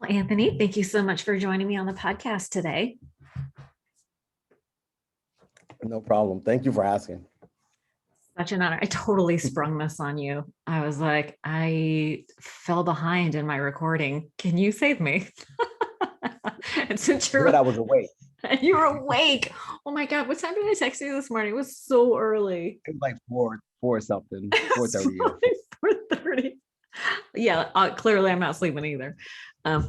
Well, Anthony, thank you so much for joining me on the podcast today. No problem. Thank you for asking. Such an honor. I totally sprung this on you. I was like, I fell behind in my recording. Can you save me? And since Good, you're I was awake. you're awake. Oh my God, what time did I text you this morning? It was so early. It was like four something, 4:30 or 4:30. Yeah, clearly I'm not sleeping either.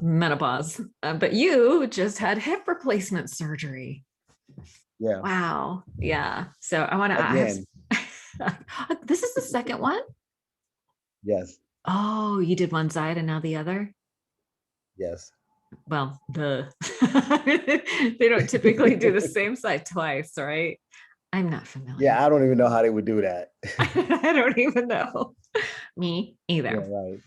Menopause. But you just had hip replacement surgery. yeah. Wow. Yeah. So I want to ask. Again, This is the second one. yes, Oh, you did one side and now the other. yes. Well, they don't typically do the same side twice, right? I'm not familiar. Yeah, I don't even know how they would do that. I don't even know. Me Yeah, either. right.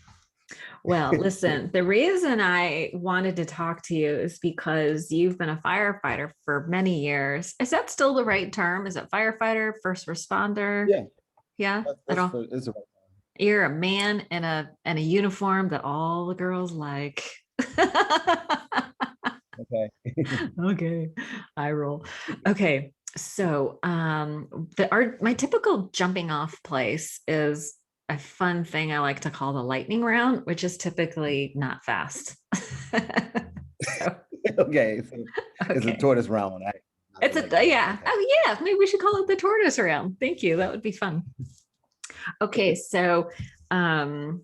Well, listen, the reason I wanted to talk to you is because you've been a firefighter for many years. Is that still the right term? Is it firefighter, first responder? Yeah, Yeah, at all. it's right. You're a man in a uniform that all the girls like. Okay. Okay, I roll. Okay, so my typical jumping off place is a fun thing I like to call the lightning round, which is typically not fast. So, Okay. So it's a okay. tortoise round. Not the It's lightning a round. yeah. Okay. Oh yeah, maybe we should call it the tortoise round. Thank you. That would be fun. Okay, so um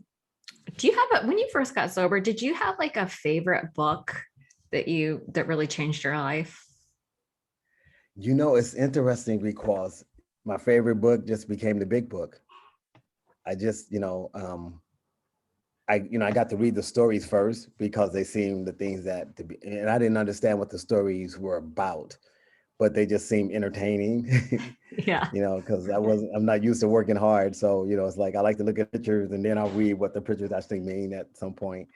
do you have when you first got sober, did you have like a favorite book that really changed your life? It's interesting because my favorite book just became the big book. I just, I got to read the stories first because they seemed the things that to be, and I didn't understand what the stories were about, but they just seemed entertaining. Yeah. Because I'm not used to working hard. So, it's like I like to look at pictures and then I'll read what the pictures actually mean at some point.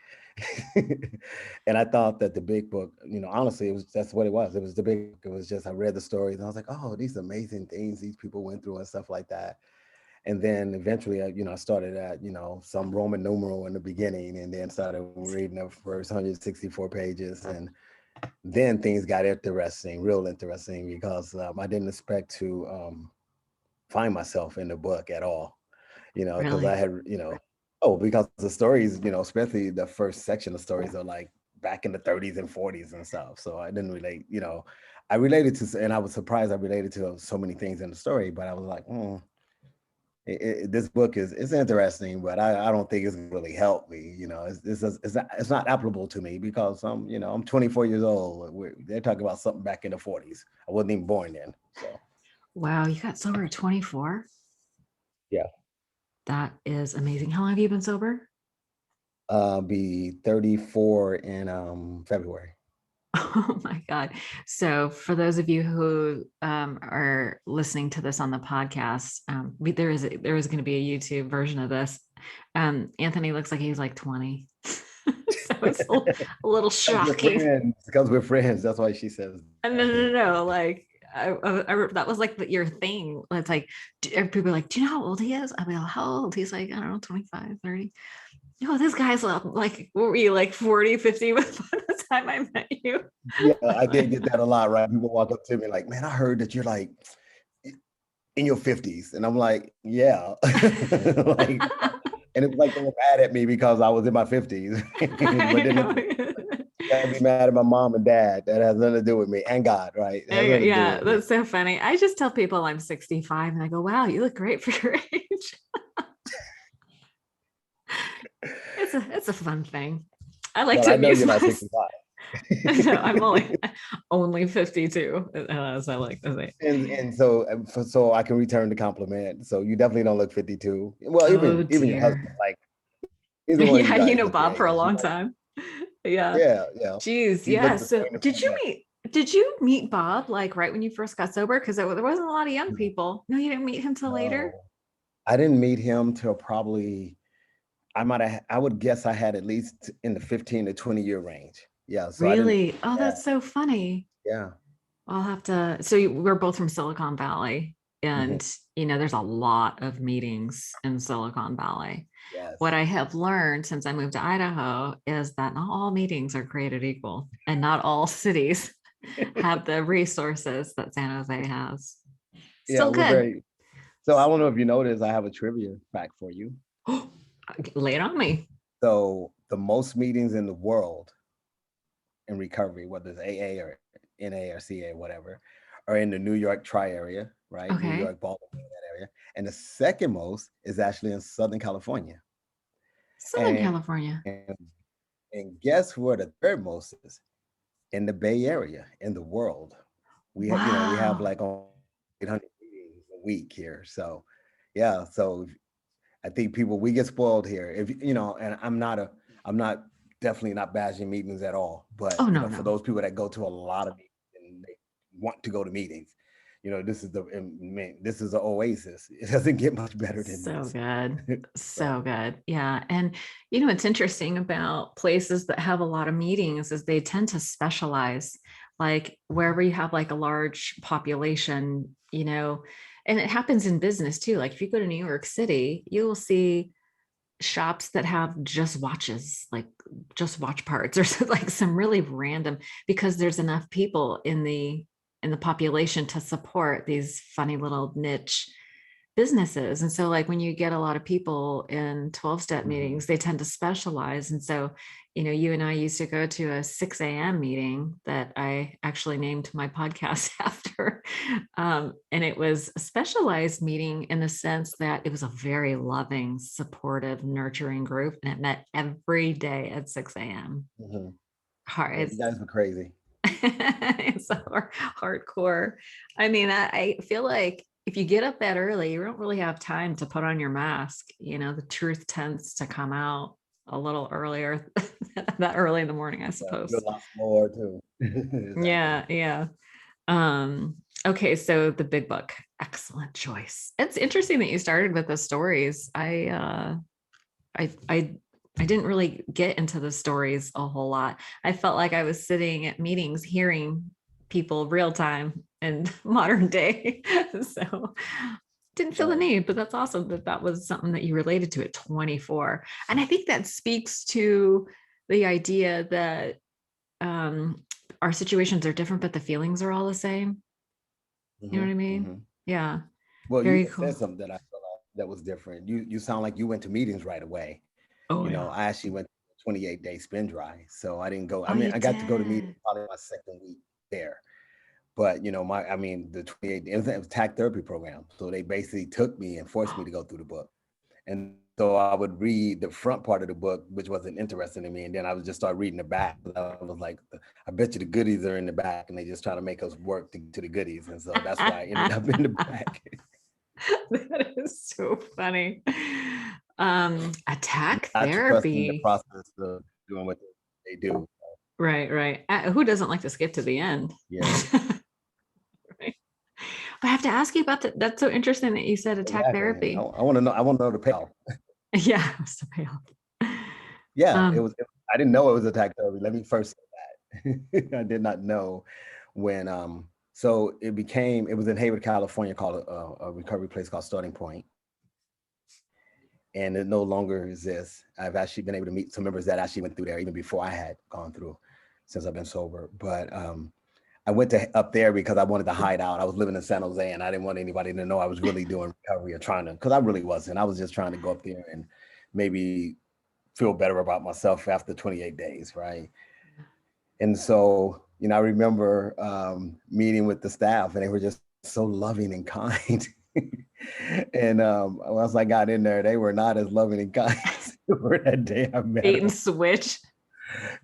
And I thought that the big book, honestly, that's what it was. It was the big book. It was just I read the stories and I was like, oh, these amazing things these people went through and stuff like that. And then eventually, I started at, some Roman numeral in the beginning and then started reading the first 164 pages. And then things got interesting, real interesting, because I didn't expect to find myself in the book at all, because I Really? had, oh, because the stories, especially the first section of stories are like back in the 30s and 40s and stuff. So I didn't relate, I related to, and I was surprised I related to so many things in the story, but I was like, this book is interesting, but I don't think it's gonna really help me. It's not applicable to me because I'm 24 years old. They're talking about something back in the 40s. I wasn't even born then. So Wow, you got sober at 24? yeah, That is amazing. How long have you been sober? be 34 in February. Oh my God. So, for those of you who are listening to this on the podcast, there is going to be a YouTube version of this. Anthony looks like he's like 20. So it's a little Because we're shocking. friends. Because we're friends. That's why she says And no, that. no, no, no. Like, that was like your thing. It's like, people are like, do you know how old he is? I mean, how old? He's like, I don't know, 25, 30. Oh, this guy's like, what were you like 40, 50 by the time I met you? Yeah, I did get that a lot, right? People walk up to me like, man, I heard that you're like in your 50s. And I'm like, yeah. Like, and it was like they were mad at me because I was in my 50s. But then it's like, you gotta be mad at my mom and dad. That has nothing to do with me and God, right? It has nothing to do Yeah, with me. that's so funny. I just tell people I'm 65 and I go, wow, you look great for your age. It's a fun thing. I like Well, to I know amuse you're not myself. 65. No, I'm only 52, as I like to say. And so I can return the compliment. So you definitely don't look 52. Well, Oh even your husband, dear. like either one of you Yeah, you guys know look your Bob for a age. long time. Yeah. Yeah, yeah. Geez, You yeah. look the So same as did him. you meet Bob like right when you first got sober? Because there wasn't a lot of young No, people. No, you didn't meet him till later? no. I didn't meet him till probably I would guess I had at least in the 15 to 20-year range. Yeah. So I didn't Really? Oh, yeah, that's so funny. yeah. I'll have to. So we're both from Silicon Valley. And, Mhm. there's a lot of meetings in Silicon Valley. What Yes. I have learned since I moved to Idaho is that not all meetings are created equal, and not all cities have the resources that San Jose has. Yeah, Still we're good. very. So I don't know if you noticed, I have a trivia fact for you. Lay it on me. So the most meetings in the world in recovery, whether it's AA or NA or CA, whatever, are in the New York tri area, right? New Okay. York, Baltimore, that area. And the second most is actually in Southern California. Southern And California. and guess where the third most is? In the Bay Area, in the world. We have Wow. like 800 meetings a week here. So yeah, so I think people we get spoiled here. If and I'm not definitely not bashing meetings at all. But Oh, no, for no. those people that go to a lot of meetings and they want to go to meetings, this is an oasis. It doesn't get much better than So this. good. So So good. Yeah. And, what's interesting about places that have a lot of meetings is they tend to specialize, like wherever you have like a large population, and it happens in business too. Like if you go to New York City, you will see shops that have just watches, like just watch parts or like some really random, because there's enough people in the population to support these funny little niche businesses. And so like when you get a lot of people in 12-step mhm. meetings, they tend to specialize. And so, you and I used to go to a 6 a.m. meeting that I actually named my podcast after. And it was a specialized meeting in the sense that it was a very loving, supportive, nurturing group. And it met every day at 6 a.m. Mhm. Hard, Yeah, you it's guys were crazy. it's hardcore. I mean, I feel like if you get up that early, you don't really have time to put on your mask. The truth tends to come out a little earlier, that early in the morning, I Yeah, you're suppose. a lot more too. Exactly. Yeah, yeah. Um, okay, so the big book, excellent choice. It's interesting that you started with the stories. I didn't really get into the stories a whole lot. I felt like I was sitting at meetings hearing people real time and modern day. So didn't feel the Right. need, but that's awesome that that was something that you related to at 24. And I think that speaks to the idea that um, our situations are different, but the feelings are all the same. You know what Hmm. I mean? Hmm. Yeah. Well, you Very just said cool. something that I felt that was different. You sound like you went to meetings right away. Oh, yeah. I actually went to a 28-day spin dry. So I didn't go. I Oh, mean, you I got to go to meetings did. probably my second week there. But the 28 it was a TAC therapy program. So they basically took me and forced me to go through the book. And so I would read the front part of the book, which wasn't interesting to me. And then I would just start reading the back. I was like, I bet you the goodies are in the back. And they just try to make us work to get to the goodies. And so that's why I ended up in the back. That is so funny. Attack Not trusting the therapy. process of doing what they do. Right, right. Who doesn't like to skip to the end? Yeah, Right. But I have to ask you about that. That's so interesting that you said attack exactly. therapy. I want to know. I want to know the payoff. Yeah, what's the payoff? Yeah, Um, I didn't know it was attack therapy. Let me first say that. I did not know when. So it became. It was in Hayward, California, called a recovery place called Starting Point, and it no longer exists. I've actually been able to meet some members that actually went through there even before I had gone through, since I've been sober. But I went to up there because I wanted to hide out. I was living in San Jose, and I didn't want anybody to know I was really doing recovery or trying to, because I really wasn't. I was just trying to go up there and maybe feel better about myself after 28 days, right? And so, I remember meeting with the staff, and they were just so loving and kind. And once I got in there, they were not as loving and kind as they were that day I met bait and them. switch.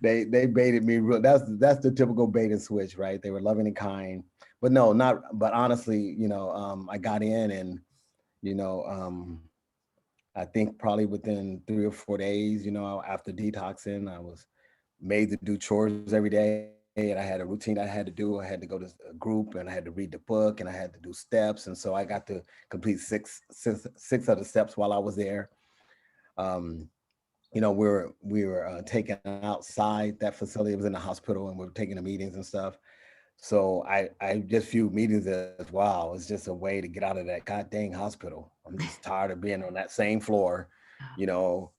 They baited me real. That's the typical bait and switch, right? They were loving and kind, but no, not. But honestly, I got in, and you know, um, I think probably within 3 or 4 days, after detoxing, I was made to do chores every day. And I had a routine I had to do. I had to go to a group and I had to read the book and I had to do steps. And so I got to complete six of the steps while I was there. Um, we were taken outside that facility. It was in the hospital and we were taking the meetings and stuff. So I just view meetings as wow, it's just a way to get out of that god dang hospital. I'm just tired of being on that same floor, you know,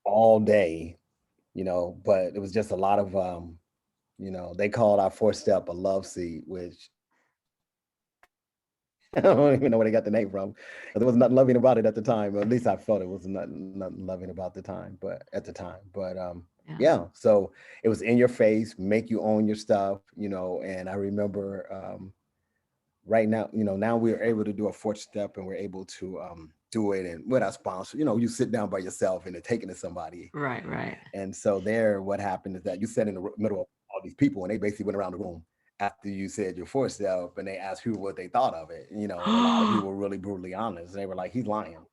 all day, but it was just a lot of they called our fourth step a love seat, which I don't even know where they got the name from. There was nothing loving about it at the time, or at least I felt it was nothing loving about the time, but at the time. But Yeah. yeah, so it was in your face, make you own your stuff, and I remember right now, now we're able to do a fourth step and we're able to do it and with our sponsor, you sit down by yourself and they're taking to somebody. Right, right. And so there, what happened is that you sat in the middle of all these people and they basically went around the room after you said your fourth step and they asked people what they thought of it, and a lot of people were really brutally honest. They were like, he's lying,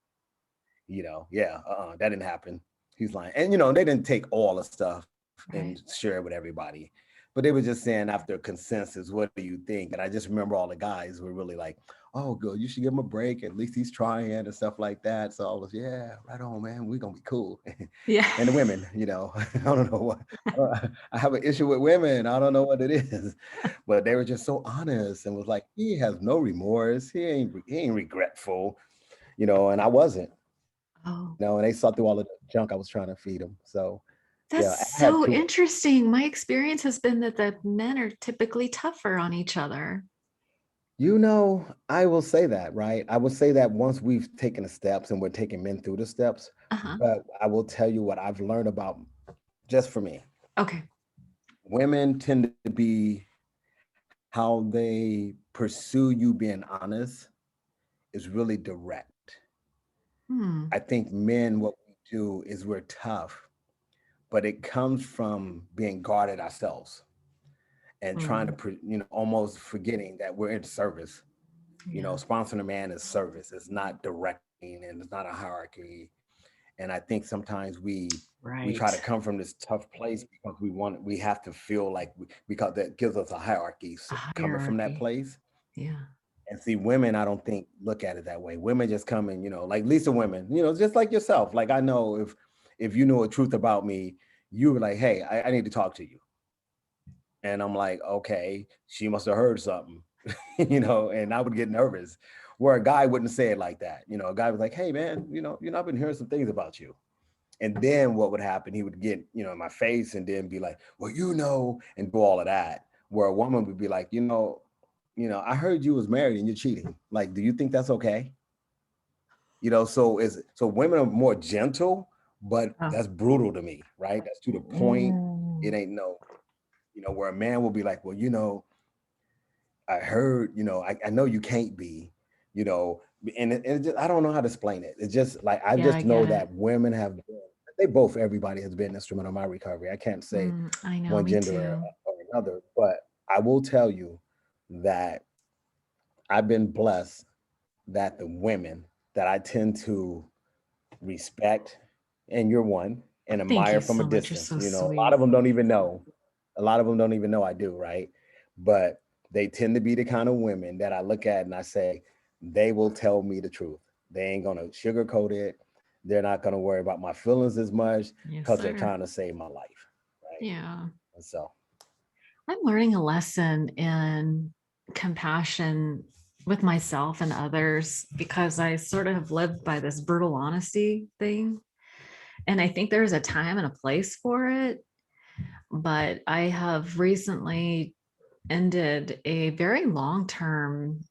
yeah, that didn't happen. He's lying. And, they didn't take all the stuff and Right. share it with everybody, but they were just saying after consensus, what do you think? And I just remember all the guys were really like, oh, good, you should give him a break. At least he's trying and stuff like that. So I was, yeah, right on, man. We're going to be cool. Yeah. And the women, I don't know what, I have an issue with women. I don't know what it is, but they were just so honest and was like, he has no remorse. He ain't regretful, and I wasn't. Oh, And they saw through all of the junk I was trying to feed them. So yeah, that's I had so two. interesting. My experience has been that the men are typically tougher on each other. I will say that, right? I will say that once we've taken the steps and we're taking men through the steps, Uh-huh. but I will tell you what I've learned about just for me. Okay. Women tend to be how they pursue you being honest is really direct. Hmm. I think men, what we do is we're tough, but it comes from being guarded ourselves and trying to, Hmm. almost forgetting that we're in service. Yeah. Sponsoring a man is service. It's not directing and it's not a hierarchy. And I think sometimes we try Right. to come from this tough place because we have to feel like because that gives us a hierarchy A coming from that hierarchy. place. Yeah. And see, women, I don't think look at it that way. Women just come in, like Lisa women, just like yourself. Like I know if you knew a truth about me, you were like, hey, I need to talk to you. And I'm like, okay, she must have heard something, and I would get nervous. Where a guy wouldn't say it like that. A guy was like, hey man, I've been hearing some things about you. And then what would happen? He would get, in my face and then be like, well, and do all of that. Where a woman would be like, I heard you was married and you're cheating. Like, do you think that's okay? So women are more gentle, but Oh. that's brutal to me, right? That's to the point. It Mm. ain't no, where a man will be like, well, I heard, I know you can't be, you know, and just, I don't know how to explain it. It's just like I Yeah, I just know get it. that women have they both everybody has been instrumental in my recovery. I can't say I know, one me gender too. or another, but I will tell you that I've been blessed that the women that I tend to respect, and you're one, and Thank admire you from a so much. You're distance. so A lot of sweet. them don't even know. A lot of them don't even know I do, right? But they tend to be the kind of women that I look at and I say, they will tell me the truth. They ain't gonna sugarcoat it. They're not gonna worry about my feelings as much Yes, because they're sir. trying to save my life, right? Yeah. And so I'm learning a lesson in compassion with myself and others because I sort of have lived by this brutal honesty thing. And I think there's a time and a place for it. But I have recently ended a very long term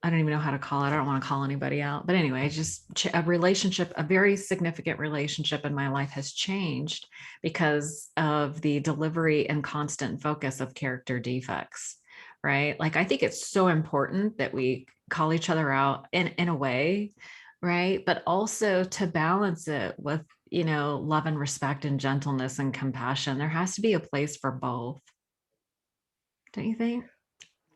I don't even know how to call it. I don't want to call anybody out. But anyway, just a relationship, a very significant relationship in my life has changed because of the delivery and constant focus of character defects. Right. Like I think it's so important that we call each other out in a way, right? But also to balance it with, love and respect and gentleness and compassion. There has to be a place for both. Don't you think?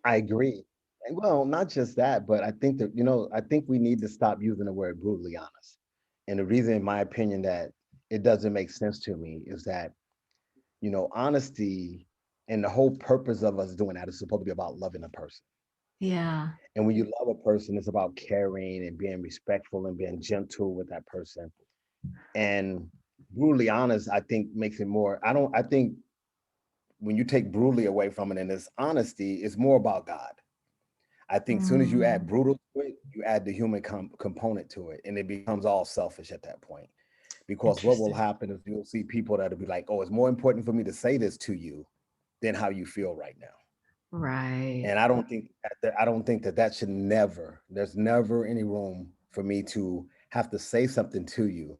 I agree. And well, not just that, but I think that, I think we need to stop using the word brutally honest. And the reason, in my opinion, that it doesn't make sense to me is that, honesty and the whole purpose of us doing that is supposed to be about loving a person. Yeah. And when you love a person, it's about caring and being respectful and being gentle with that person. And brutally honest, I think makes it more, I think when you take brutally away from it and this honesty, it's more about God. I think as soon as you add Mm, brutal to it, you add the human component to it, and it becomes all selfish at that point. Because what will interesting. happen is you'll see people that'll be like, "Oh, it's more important for me to say this to you than how you feel right now." Right. And I don't think that that should never. There's never any room for me to have to say something to you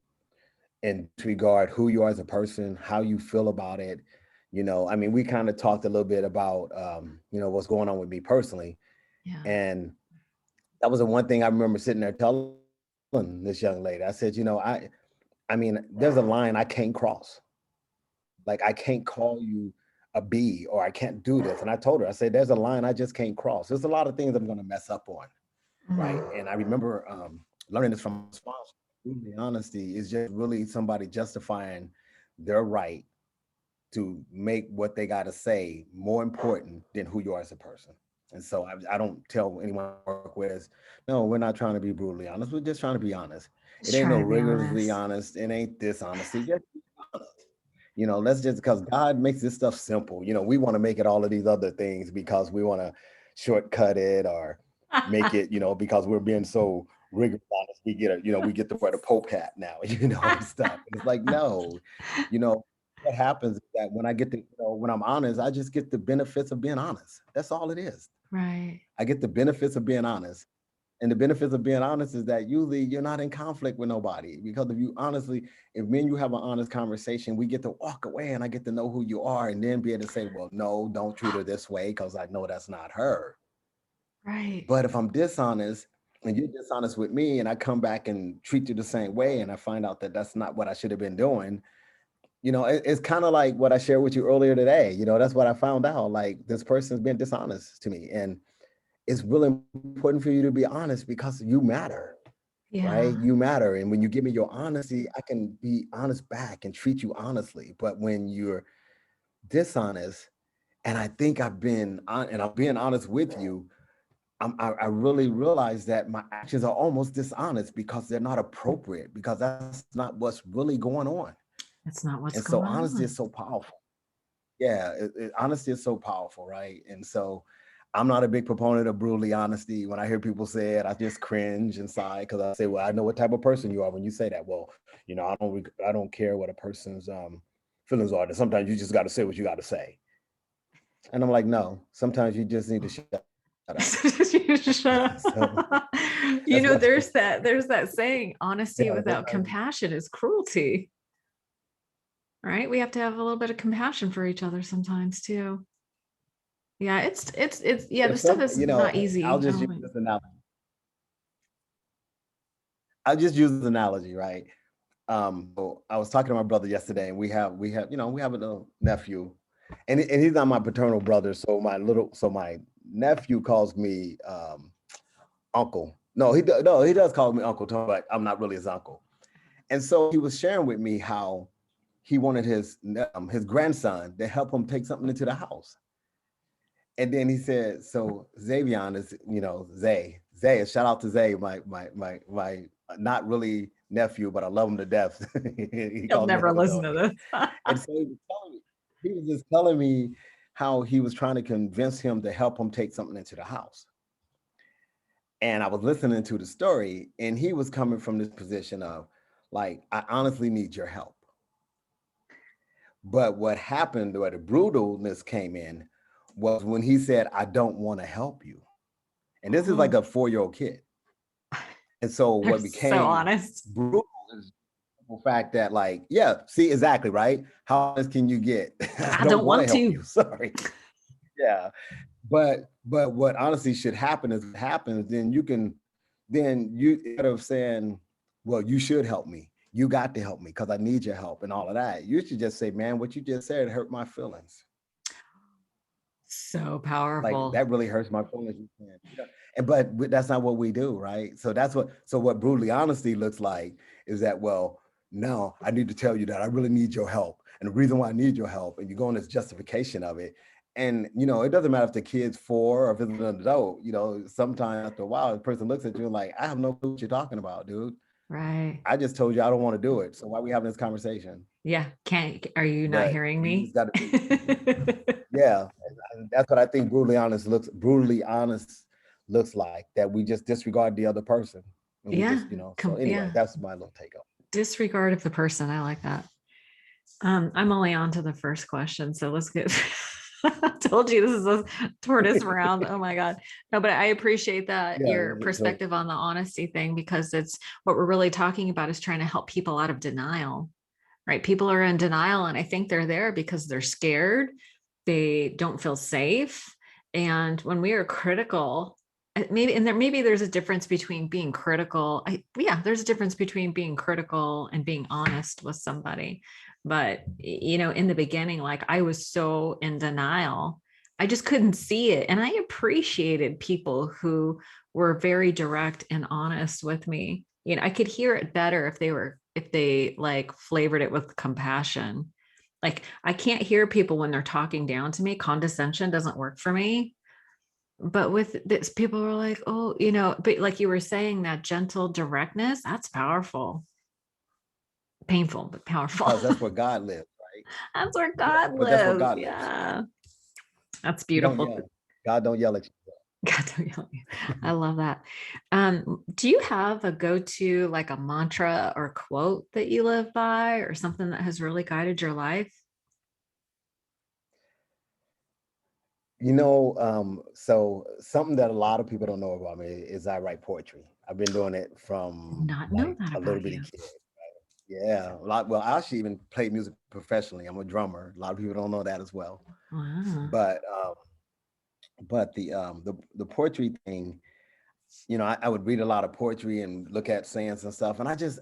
in regard who you are as a person, how you feel about it. I mean, we kind of talked a little bit about what's going on with me personally, Yeah. and that was the one thing I remember sitting there telling this young lady. I said, I mean, there's a line I can't cross. Like I can't call you a B or I can't do this. And I told her, I said, there's a line I just can't cross. There's a lot of things I'm going to mess up on. Right. Mhm. And I remember learning this from a sponsor. Brutally honesty is just really somebody justifying their right to make what they got to say more important than who you are as a person. And so I don't tell anyone I work with is, no, we're not trying to be brutally honest. We're just trying to be honest. It Just ain't no trying to be rigorously honest. honest. It ain't dishonesty. Just be honest. Let's just because God makes this stuff simple. We want to make it all of these other things because we want to shortcut it or make it, because we're being so rigorous on this. We get to wear the Pope hat now, and stuff. And it's like, no, you know, what happens is that when I get to, when I'm honest, I just get the benefits of being honest. That's all it is. Right. I get the benefits of being honest. And the benefits of being honest is that usually you're not in conflict with nobody. Because if me and you have an honest conversation, we get to walk away and I get to know who you are and then be able to say, well, no, don't treat her this way because I know that's not her. Right. But if I'm dishonest and you're dishonest with me and I come back and treat you the same way and I find out that that's not what I should have been doing, it's kind of like what I shared with you earlier today. That's what I found out. Like this person's been dishonest to me. And it's really important for you to be honest because you matter, right? Yeah. You matter. And when you give me your honesty, I can be honest back and treat you honestly. But when you're dishonest, and I think and I'm being honest with you, I really realize that my actions are almost dishonest because they're not appropriate, because that's not what's really going on. That's not what's And so going honesty on. is so powerful. Yeah, honesty is so powerful, right? And so I'm not a big proponent of brutally honesty. When I hear people say it, I just cringe inside because I say, well, I know what type of person you are when you say that. Well, I don't care what a person's feelings are. Sometimes you just got to say what you got to say. And I'm like, no, sometimes you just need to shut up. Shut So up. that's what There's that saying, honesty yeah, without sometimes compassion is cruelty. Right? We have to have a little bit of compassion for each other sometimes too. Yeah, it's yeah, if this stuff some, is not I'll easy. I just don't use think. this analogy. I'll just use this analogy, right? So I was talking to my brother yesterday, and we have a little nephew, and he's not my paternal brother. So my nephew calls me uncle. No, he does call me Uncle Tony, but I'm not really his uncle. And so he was sharing with me how he wanted his grandson to help him take something into the house. And then he said, so Xavion is, Zay, shout out to Zay, my not really nephew, but I love him to death. He He'll calls me never Uncle listen to Tony. this. And so he was just telling me how he was trying to convince him to help him take something into the house. And I was listening to the story, and he was coming from this position of like, I honestly need your help. But what happened, where the brutalness came in, was when he said, I don't want to help you. And this is like Oh, a 4-year-old kid. And so they're what so became honest. brutal is the fact that, like, yeah, see, exactly, right? How honest can you get? I I don't don't want to want help to. you. Sorry. Yeah. But what honestly should happen is what happens, then you instead of saying, well, you should help me. You got to help me because I need your help and all of that. You should just say, man, what you just said hurt my feelings. So Like powerful. that really hurts my feelings. And but that's not what we do, right? So what brutally honesty looks like is that, well, no, I need to tell you that I really need your help. And the reason why I need your help, and you go on this justification of it. And it doesn't matter if the kid's 4 or if it's an adult, sometimes after a while, the person looks at you and like, I have no clue what you're talking about, dude. Right. I just told you I don't want to do it. So why are we having this conversation? Yeah. Are you not But hearing you me? just got to be. Yeah, and that's what I think brutally honest looks like, that we just disregard the other person. And we Yeah. just, so anyway, Yeah. that's my little take on Disregard of the person. I like that. I'm only on to the first question, so let's get. I told you this is a tortoise round. Oh my God. No, but I appreciate it. that Yeah, your so perspective on the honesty thing, because it's what we're really talking about is trying to help people out of denial, right? People are in denial, and I think they're there because they're scared. They don't feel safe. And when we are critical, maybe there's a difference between being critical. Yeah, there's a difference between being critical and being honest with somebody. But in the beginning, like I was so in denial, I just couldn't see it. And I appreciated people who were very direct and honest with me. I could hear it better if they like flavored it with compassion. Like I can't hear people when they're talking down to me. Condescension doesn't work for me. But with this, people were like, oh, but like you were saying, that gentle directness, that's powerful. Painful, but powerful. because that's where God lives, right? That's where Yeah, God but that's where lives. God lives. Yeah. That's He don't beautiful. yell. God don't yell at God, don't yell at me. I love that. Do you have a go-to, like a mantra or quote that you live by, or something that has really guided your life? So something that a lot of people don't know about me is I write poetry. I've been doing it from Not know like that a little about bitty you. kid. Yeah, a lot. Well, I actually even played music professionally. I'm a drummer. A lot of people don't know that as well. Wow. But the poetry thing, I would read a lot of poetry and look at sayings and stuff, and I just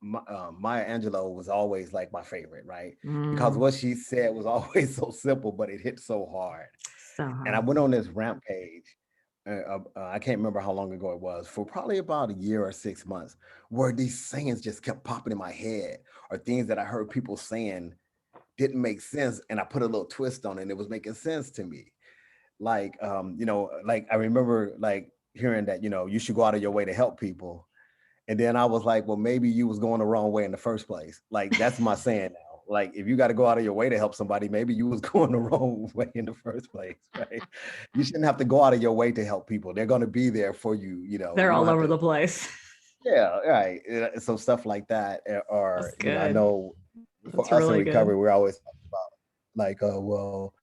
Maya Angelou was always like my favorite, right? Because Mm, what she said was always so simple, but it hit so hard. so And I hard. went on this rampage. I can't remember how long ago it was, for probably about a year or 6 months, where these sayings just kept popping in my head, or things that I heard people saying didn't make sense, and I put a little twist on it, and it was making sense to me. Like I remember like hearing that, you should go out of your way to help people. And then I was like, well, maybe you was going the wrong way in the first place. Like that's my saying now. Like if you got to go out of your way to help somebody, maybe you was going the wrong way in the first place, right? You shouldn't have to go out of your way to help people. They're going to be there for you. They're You don't all have over to. the place. Yeah, right. So stuff like that, That's or I good. know That's for us in really good. recovery, we're always talking about like, well,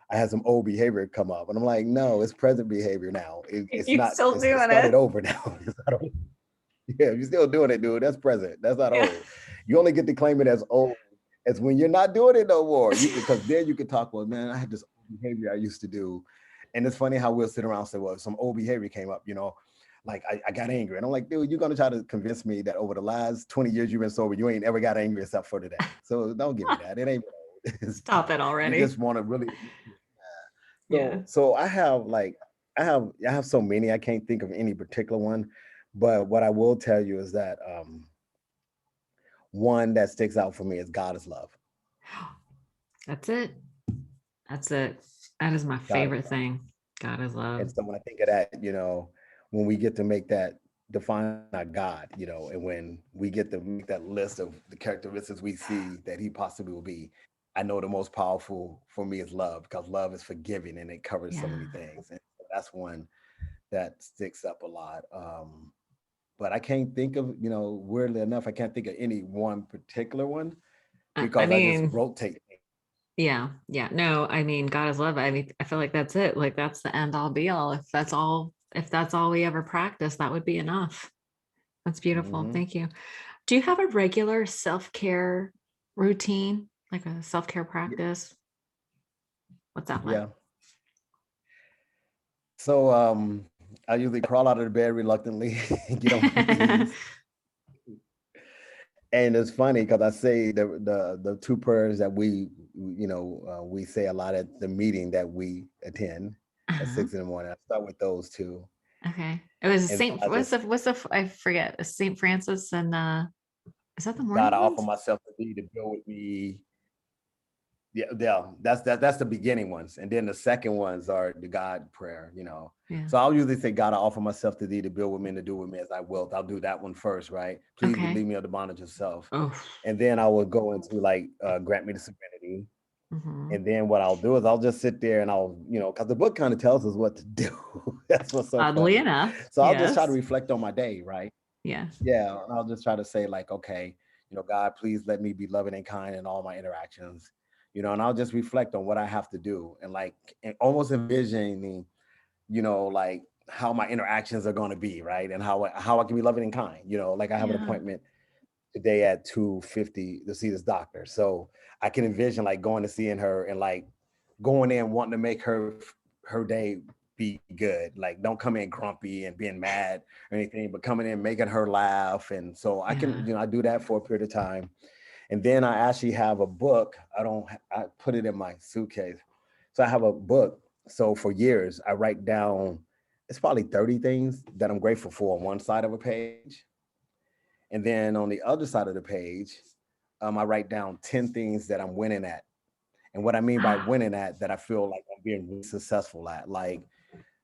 I had some old behavior come up, and I'm like, no, it's present behavior now. It's You not. still It doing started it. over now. It's not old. Yeah, if you're still doing it, dude, that's present. That's not Yeah. old. You only get to claim it as old as when you're not doing it no more. Because then you could talk, well, man, I had this old behavior I used to do. And it's funny how we'll sit around and say, well, some old behavior came up, like I got angry. And I'm like, dude, you're gonna try to convince me that over the last 20 years you've been sober, you ain't ever got angry except for today. So don't give me that. It ain't old. Stop it You already. just want to really. Yeah. So I have so many, I can't think of any particular one. But what I will tell you is that one that sticks out for me is God is love. That's it. That's it. That is my God is favorite love. thing. God is love. And so when I think of that, when we get to make that define our God, and when we get to make that list of the characteristics we see that he possibly will be, I know the most powerful for me is love, because love is forgiving and it covers so Yeah. many things. And so that's one that sticks up a lot. But I can't think of, weirdly enough, I can't think of any one particular one, I because I just mean, rotate. yeah, yeah. No, I mean, God is love. I mean, I feel like that's it. Like that's the end all be all. If that's all we ever practice, that would be enough. That's beautiful. Hmm. Thank you. Do you have a regular self-care routine, like a self-care practice? What's that like? Yeah. So I usually crawl out of the bed reluctantly and get on my knees. And it's funny because I say the two prayers that we say a lot at the meeting that we attend at Uh-huh. 6 in the morning. I start with those two. Okay. It was And Saint, I just I forget, Saint Francis and is that the God, morning I offer ones? myself to thee to go with me. Yeah, yeah, that's the beginning ones, and then the second ones are the God prayer. Yeah. So I'll usually say, God, I offer myself to thee to build with me and to do with me as I will. I'll do that one first, right? Please Okay. relieve me of the bondage of self. Oh, And then I will go into like grant me the serenity. Mhm. And then what I'll do is I'll just sit there and I'll, because the book kind of tells us what to do. That's what's so Oddly funny. enough, So I'll just try to yes. reflect on my day, right? Yeah. Yeah, and I'll just try to say like, okay, God, please let me be loving and kind in all my interactions, and I'll just reflect on what I have to do and like and almost envisioning, like how my interactions are going to be, right? And how I can be loving and kind, like I have an Yeah. appointment today at 2:50 to see this doctor. So I can envision like going to seeing her and like going in wanting to make her day be good. Like don't come in grumpy and being mad or anything, but coming in making her laugh. And so I can, Yeah. I do that for a period of time. And then I actually have a book. I put it in my suitcase. So I have a book. So for years I write down it's probably 30 things that I'm grateful for on one side of a page. And then on the other side of the page, I write down 10 things that I'm winning at. And what I mean by winning at that I feel like I'm being really successful at. Like,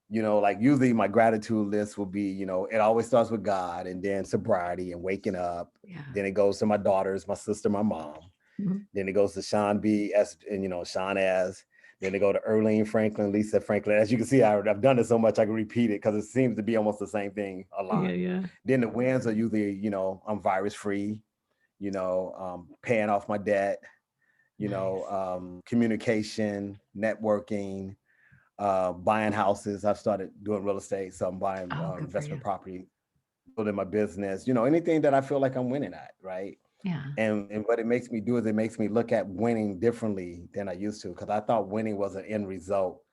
like usually my gratitude list will be, it always starts with God and then sobriety and waking up. Yeah. Then it goes to my daughters, my sister, my mom. Mhm. Then it goes to Sean B. S. And, Sean S. Then they go to Erlene Franklin, Lisa Franklin. As you can see, I've done it so much I can repeat it because it seems to be almost the same thing a Yeah. lot. Yeah. Then the wins are usually, I'm virus free, paying off my debt, Nice. communication, networking, buying houses. I've started doing real estate, so I'm buying Oh, good for you. investment property, building my business. Anything that I feel like I'm winning at, right? Yeah. And what it makes me do is it makes me look at winning differently than I used to because I thought winning was an end result.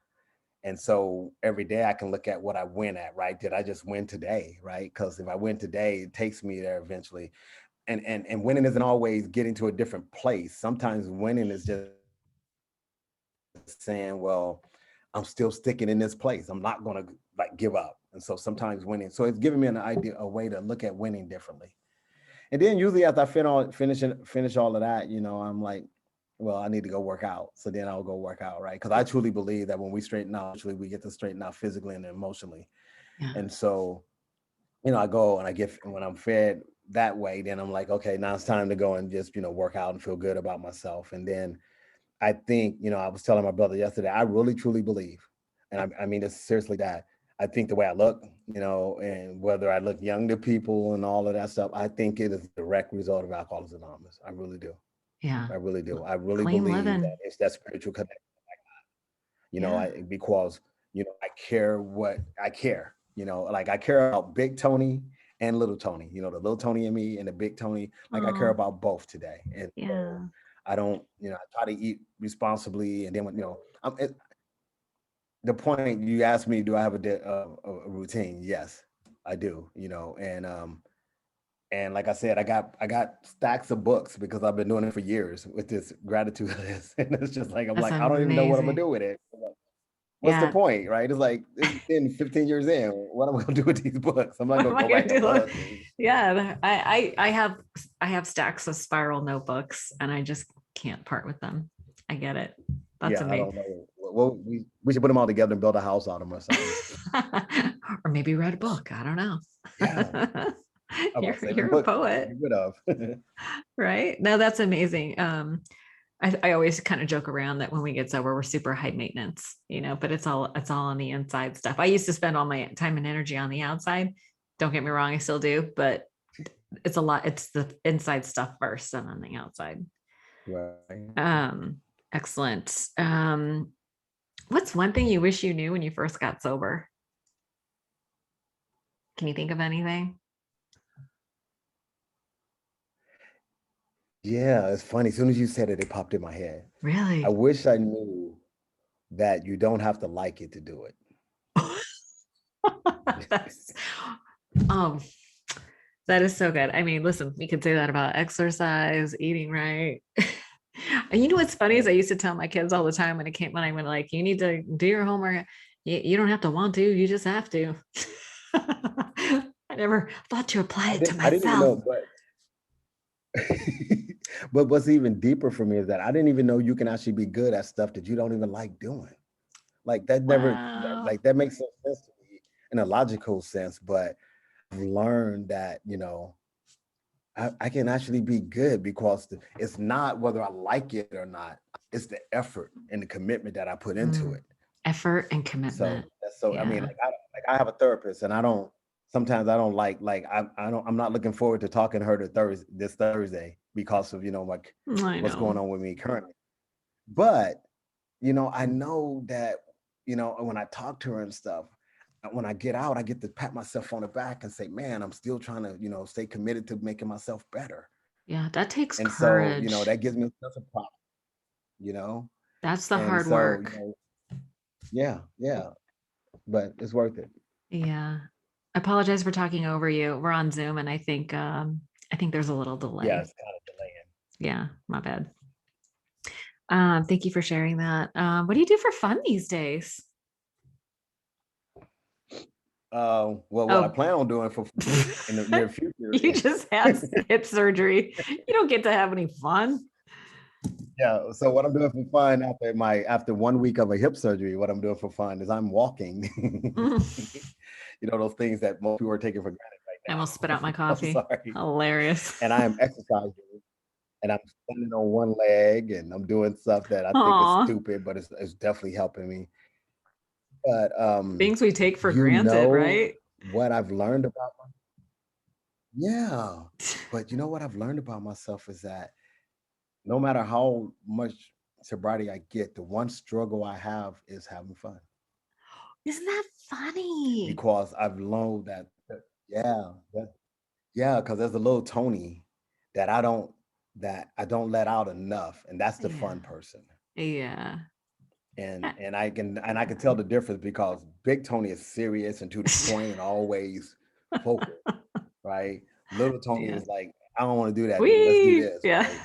And so every day I can look at what I win at, right? Did I just win today, right? Because if I win today, it takes me there eventually. And winning isn't always getting to a different place. Sometimes winning is just saying, well, I'm still sticking in this place. I'm not going to like give up. And so sometimes winning. So it's giving me an idea, a way to look at winning differently. And then usually after finish all of that, I'm like, well, I need to go work out. So then I'll go work out, right? Because I truly believe that when we straighten out, eventually we get to straighten out physically and emotionally. Yeah. And so I go and I get and when I'm fed that way, then I'm like, okay, now it's time to go and just, work out and feel good about myself. And then I think, I was telling my brother yesterday, I really truly believe, and I mean it's seriously that I think the way I look, and whether I look young to people and all of that stuff, I think it is a direct result of Alcoholics Anonymous. I really do. Yeah. I really do. I really Clean believe that living. it's that spiritual connection. Yeah. Because I care what I care. Like I care about Big Tony and Little Tony. The Little Tony and me and the Big Tony. Like I care Oh, about both today, and so yeah. I don't. I try to eat responsibly, and then when the point you asked me, do I have a routine? Yes, I do. And like I said, I got stacks of books because I've been doing it for years with this gratitude list, and it's just like I'm That's like I don't even know what I'm gonna amazing. do with it. What's the Yeah. point, right? It's like it's been 15 years in. What am I gonna do with these books? I'm not What gonna am I go gonna back and do? look. Yeah, I have stacks of spiral notebooks and I just can't part with them. I get it. That's Yeah, I amazing. don't know. Well, we should put them all together and build a house out of them or something. Or maybe read a book. I don't Yeah, know. I'm you're about saving you're a books to poet, get rid of. right? No, that's amazing. I always kind of joke around that when we get sober, we're super high maintenance, but it's all on the inside stuff. I used to spend all my time and energy on the outside. Don't get me wrong, I still do, but it's a lot. It's the inside stuff first and then the outside. Right. Um, Excellent. What's one thing you wish you knew when you first got sober? Can you think of anything? Yeah, it's funny. As soon as you said it, it popped in my head. I Really? wish I knew that you don't have to like it to do it. That's um that is so good. I mean, listen, we could say that about exercise, eating right. And what's funny is I used to tell my kids all the time when I went like, you need to do your homework. You don't have to want to, you just have to. I never thought to apply it to I didn't even myself. know, but but what's even deeper for me is that I didn't even know you can actually be good at stuff that you don't even like doing. Like that never Wow. like that makes no sense to me in a logical sense, but I've learned that, I can actually be good because it's not whether I like it or not. it's the effort and the commitment that I put into Mm. it. Effort and So commitment. that's so. I mean, Yeah. like I have a therapist, and I don't. Sometimes I don't I don't. I'm not looking forward to talking to her this Thursday because of like I what's going know. on with me currently. But I know that when I talk to her and stuff, when I get out, I get to pat myself on the back and say, "Man, I'm still trying to stay committed to making myself better." Yeah, that takes And so courage. that gives me a sense of pride. You know, That's the and hard so work. yeah, yeah, but it's worth it. Yeah. I apologize for talking over you. We're on Zoom and I think there's a little Yeah, delay. it's kind of delaying. Yeah, my bad. Thank you for sharing that. What do you do for fun these days? Well, what I Oh, plan on doing for in the near future you just had hip surgery. You don't get to have any fun. yeah. So what I'm doing for fun after 1 week of a hip surgery, what I'm doing for fun is I'm walking. Those things that most people are taking for granted I almost spit out my right now. I'm coffee. sorry. Hilarious. And I am exercising and I'm standing on one leg and I'm doing stuff that I think is Aw, stupid, but it's definitely helping me. But things we take for you granted, know right? what I've learned about yeah. But you know what I've learned about myself is that no matter how much sobriety I get, the one struggle I have is having fun Isn't that funny? because I've learned yeah, yeah, because there's a little Tony that I don't let out enough, and that's the Yeah. fun person. Yeah. And I can tell the difference because Big Tony is serious and to the point and always focused, right? Little Tony Yeah. is like, I don't want to do that, dude. Let's do We this, yeah. right?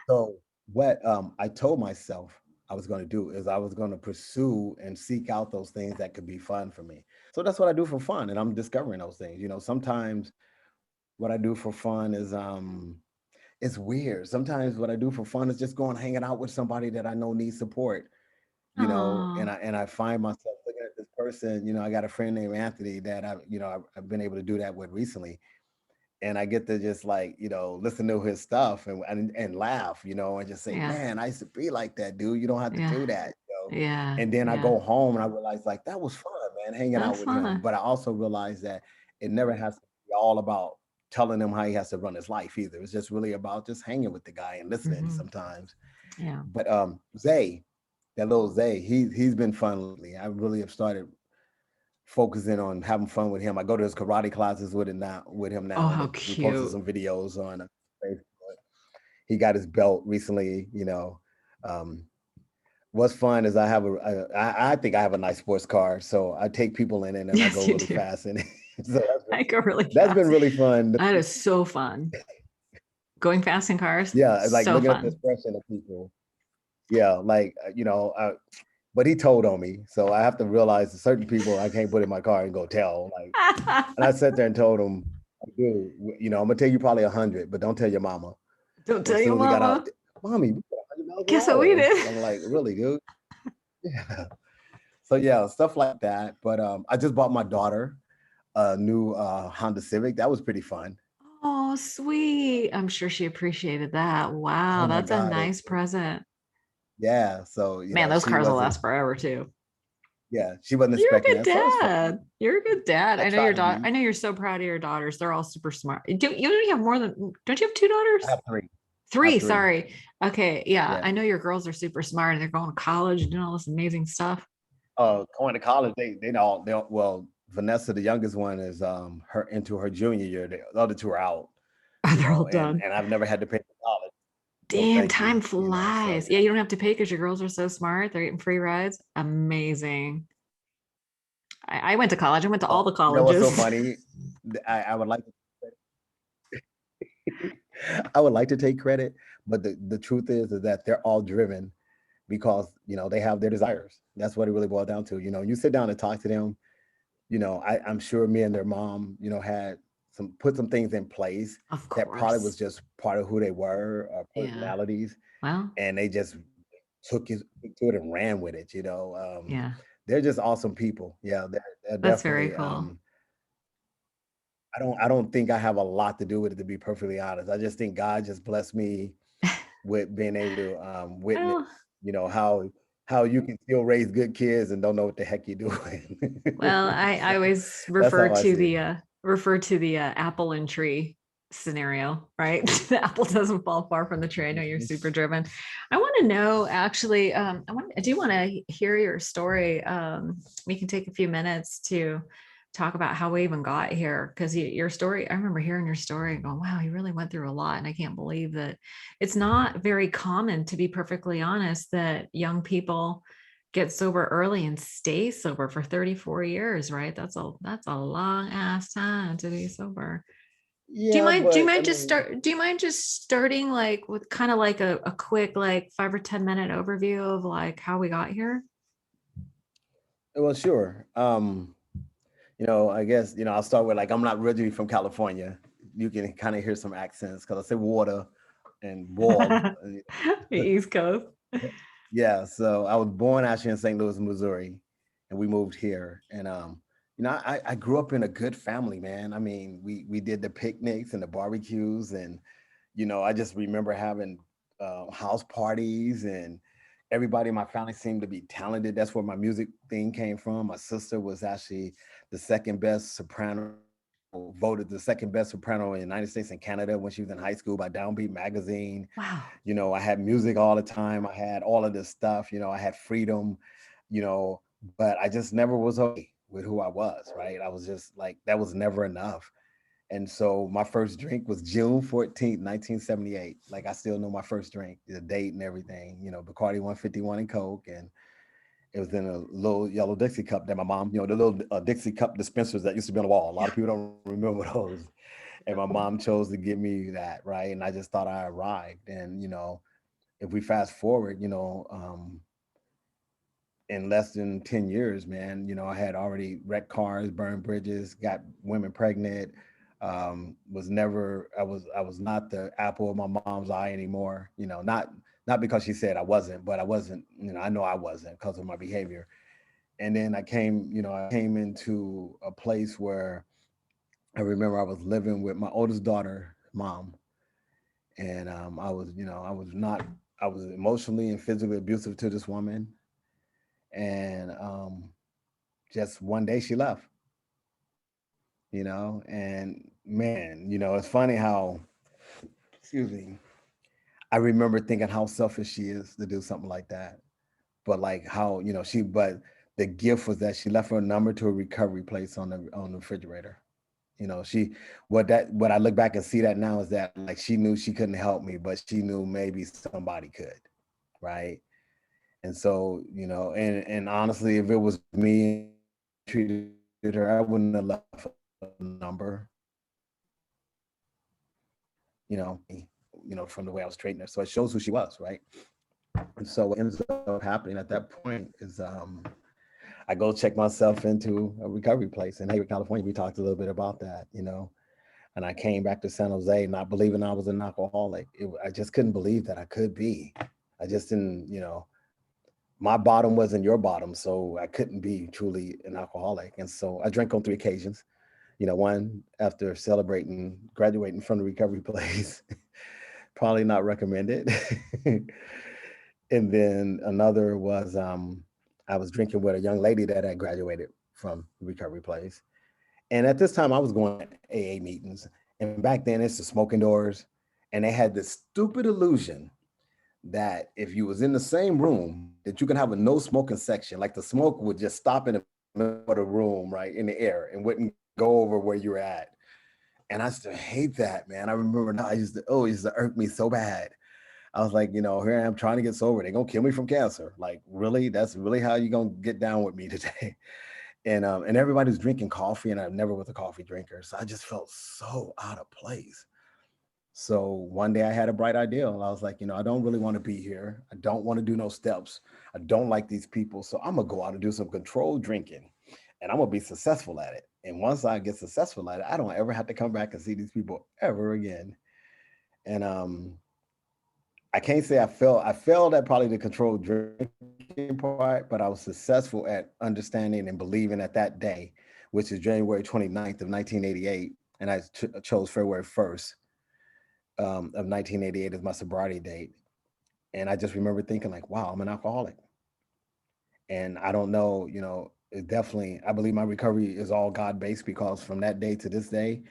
So what I told myself I was going to do is I was going to pursue and seek out those things that could be fun for me. So that's what I do for fun, and I'm discovering those things. Sometimes what I do for fun is it's weird. Sometimes what I do for fun is just going hanging out with somebody that I know needs support. And Oh, I find myself looking at this person. I got a friend named Anthony that I've been able to do that with recently, and I get to just like listen to his stuff and laugh, and just say, yeah. man, I used to be like that, dude. You don't have to Yeah. do that, Yeah. And then I Yeah. go home and I realize like that was fun, man, hanging out That's with him. fun. But I also realize that it never has to be all about telling him how he has to run his life either. It's just really about just hanging with the guy and listening Hmm. sometimes. Yeah. But Zay, that little Zay, he's been fun lately. I really have started focusing on having fun with him. I go to his karate classes with him Oh, now, how and we posted cute. some videos on Facebook. He got his belt recently. Um, what's fun is I think I have a nice sports car, so I take people in it and I go Yes, you really do. fast in it. So I go really that's been fast. really fun. That is so fun. Going fast in cars, Yeah, like so looking at the fun. expression of people. Yeah, like but he told on me, so I have to realize that certain people I can't put in my car and go tell. Like, and I sat there and told him, dude, I'm gonna tell you probably 100, but don't tell your mama. Don't And tell as your soon as we got out, mama. mommy, we got 100 miles an Guess what we hour. did? I'm like, really, dude? Yeah. So yeah, stuff like that. But I just bought my daughter a new Honda Civic. That was pretty fun. Oh, sweet. I'm sure she appreciated that. Oh Wow, my that's a God. nice present. Yeah. So, Man, those she cars will wasn't, last forever too. yeah, she wasn't You're a expecting good that. So it's fun. dad. You're a good dad. I I know try your to daughter. be. I know you're so proud of your daughters. They're all super smart. You don't have more than, don't you have two I daughters? have three. I have Three, three. sorry. Okay. Yeah. Yeah. I know your girls are super smart and they're going to college and doing all this amazing stuff. Going to college, well, Vanessa, the youngest one, is her into her junior year. The other two are out, They're all and done. I've never had to pay for college. So Damn, thank you. time So flies. Yeah, you don't have to pay because your girls are so smart. They're getting free rides. Amazing. I went to college. I went to all the what's so colleges. funny? I would like I would like to take credit, but the truth is that they're all driven because they have their desires. That's what it really boils down to. You sit down and talk to them. I'm sure me and their mom, had put some things in place Of that probably course. was just part of who they were, Yeah. personalities, Well, and they just took to it and ran with it. yeah. They're just awesome people. Yeah, they're That's very definitely. cool. I don't think I have a lot to do with it, to be perfectly honest. I just think God just blessed me with being able to witness, Well, how you can still raise good kids and don't know what the heck you're doing. I So always that's how I see it. refer to the apple and tree scenario, right? The apple doesn't fall far from the tree. I know you're super driven. I want to know actually. I do want to hear your story. We can take a few minutes to talk about how we even got here because your story. I remember hearing your story and going, "Wow, he really went through a lot," and I can't believe that it's not very common, to be perfectly honest, that young people get sober early and stay sober for 34 years, right? That's a long ass time to be sober. Yeah, Do you but I mind just mean, start do you mind just starting like with kind of like a quick like 5 or 10 minute overview of like how we got here? well, sure. I guess, I'll start with like I'm not originally from California. You can kind of hear some accents because I say water and wall. The East Coast. Yeah, so I was born actually in St. Louis, Missouri, and we moved here. And I grew up in a good family, man. I mean, we did the picnics and the barbecues, and I just remember having house parties, and everybody in my family seemed to be talented. That's where my music thing came from. My sister was actually the second best soprano, voted the second best soprano in the United States and Canada when she was in high school by Downbeat magazine. Wow. I had music all the time. I had all of this stuff. I had freedom, you know, but I just never was okay with who I was, right? I was just like, that was never enough. And so my first drink was June 14th, 1978. Like I still know my first drink, the date and everything, Bacardi 151 and Coke. And it was in a little yellow Dixie cup that my mom, the little Dixie cup dispensers that used to be on the wall. A lot Yeah. of people don't remember those. And my mom chose to give me that, right? And I just thought I arrived. And, if we fast forward, in less than 10 years, man, I had already wrecked cars, burned bridges, got women pregnant. I was not the apple of my mom's eye anymore. Not because she said I wasn't, but I wasn't. I know I wasn't because of my behavior. And then I came into a place where I remember I was living with my oldest daughter, mom, and I was emotionally and physically abusive to this woman, and just one day she left, and man, it's funny how, excuse me, I remember thinking how selfish she is to do something like that, but like how, but the gift was that she left her number to a recovery place on the refrigerator. She what I look back and see that now is that like she knew she couldn't help me, but she knew maybe somebody could, right? And so, and honestly, if it was me treated her, I wouldn't have left a number, from the way I was treating her. So it shows who she was, right? And so what ends up happening at that point is I go check myself into a recovery place in Hayward, California. We talked a little bit about that, and I came back to San Jose not believing I was an alcoholic. I just couldn't believe that I could be. I just didn't, my bottom wasn't your bottom, so I couldn't be truly an alcoholic. And so I drank on 3 occasions. One after celebrating graduating from the recovery place, probably not recommended. And then another was I was drinking with a young lady that had graduated from the recovery place. And at this time, I was going to AA meetings. And back then, it's the smoking doors. And they had this stupid illusion that if you was in the same room, that you can have a no smoking section. Like the smoke would just stop in the middle of the room, right, in the air and wouldn't go over where you're at. And I used to hate that, man. I remember now, it used to irk me so bad. I was like, here I am trying to get sober. They're gonna kill me from cancer. Like, really? That's really how you gonna get down with me today? And everybody was drinking coffee, and I never was a coffee drinker. So I just felt so out of place. So one day I had a bright idea. And I was like, I don't really want to be here. I don't want to do no steps. I don't like these people. So I'm gonna go out and do some controlled drinking, and I'm gonna be successful at it. And once I get successful at it, I don't ever have to come back and see these people ever again. And I can't say I failed at probably the controlled drinking part, but I was successful at understanding and believing at that day, which is January 29th of 1988, and I chose February 1st of 1988 as my sobriety date. And I just remember thinking like, wow, I'm an alcoholic. And I don't know, it definitely, I believe my recovery is all God based, because from that day to this day,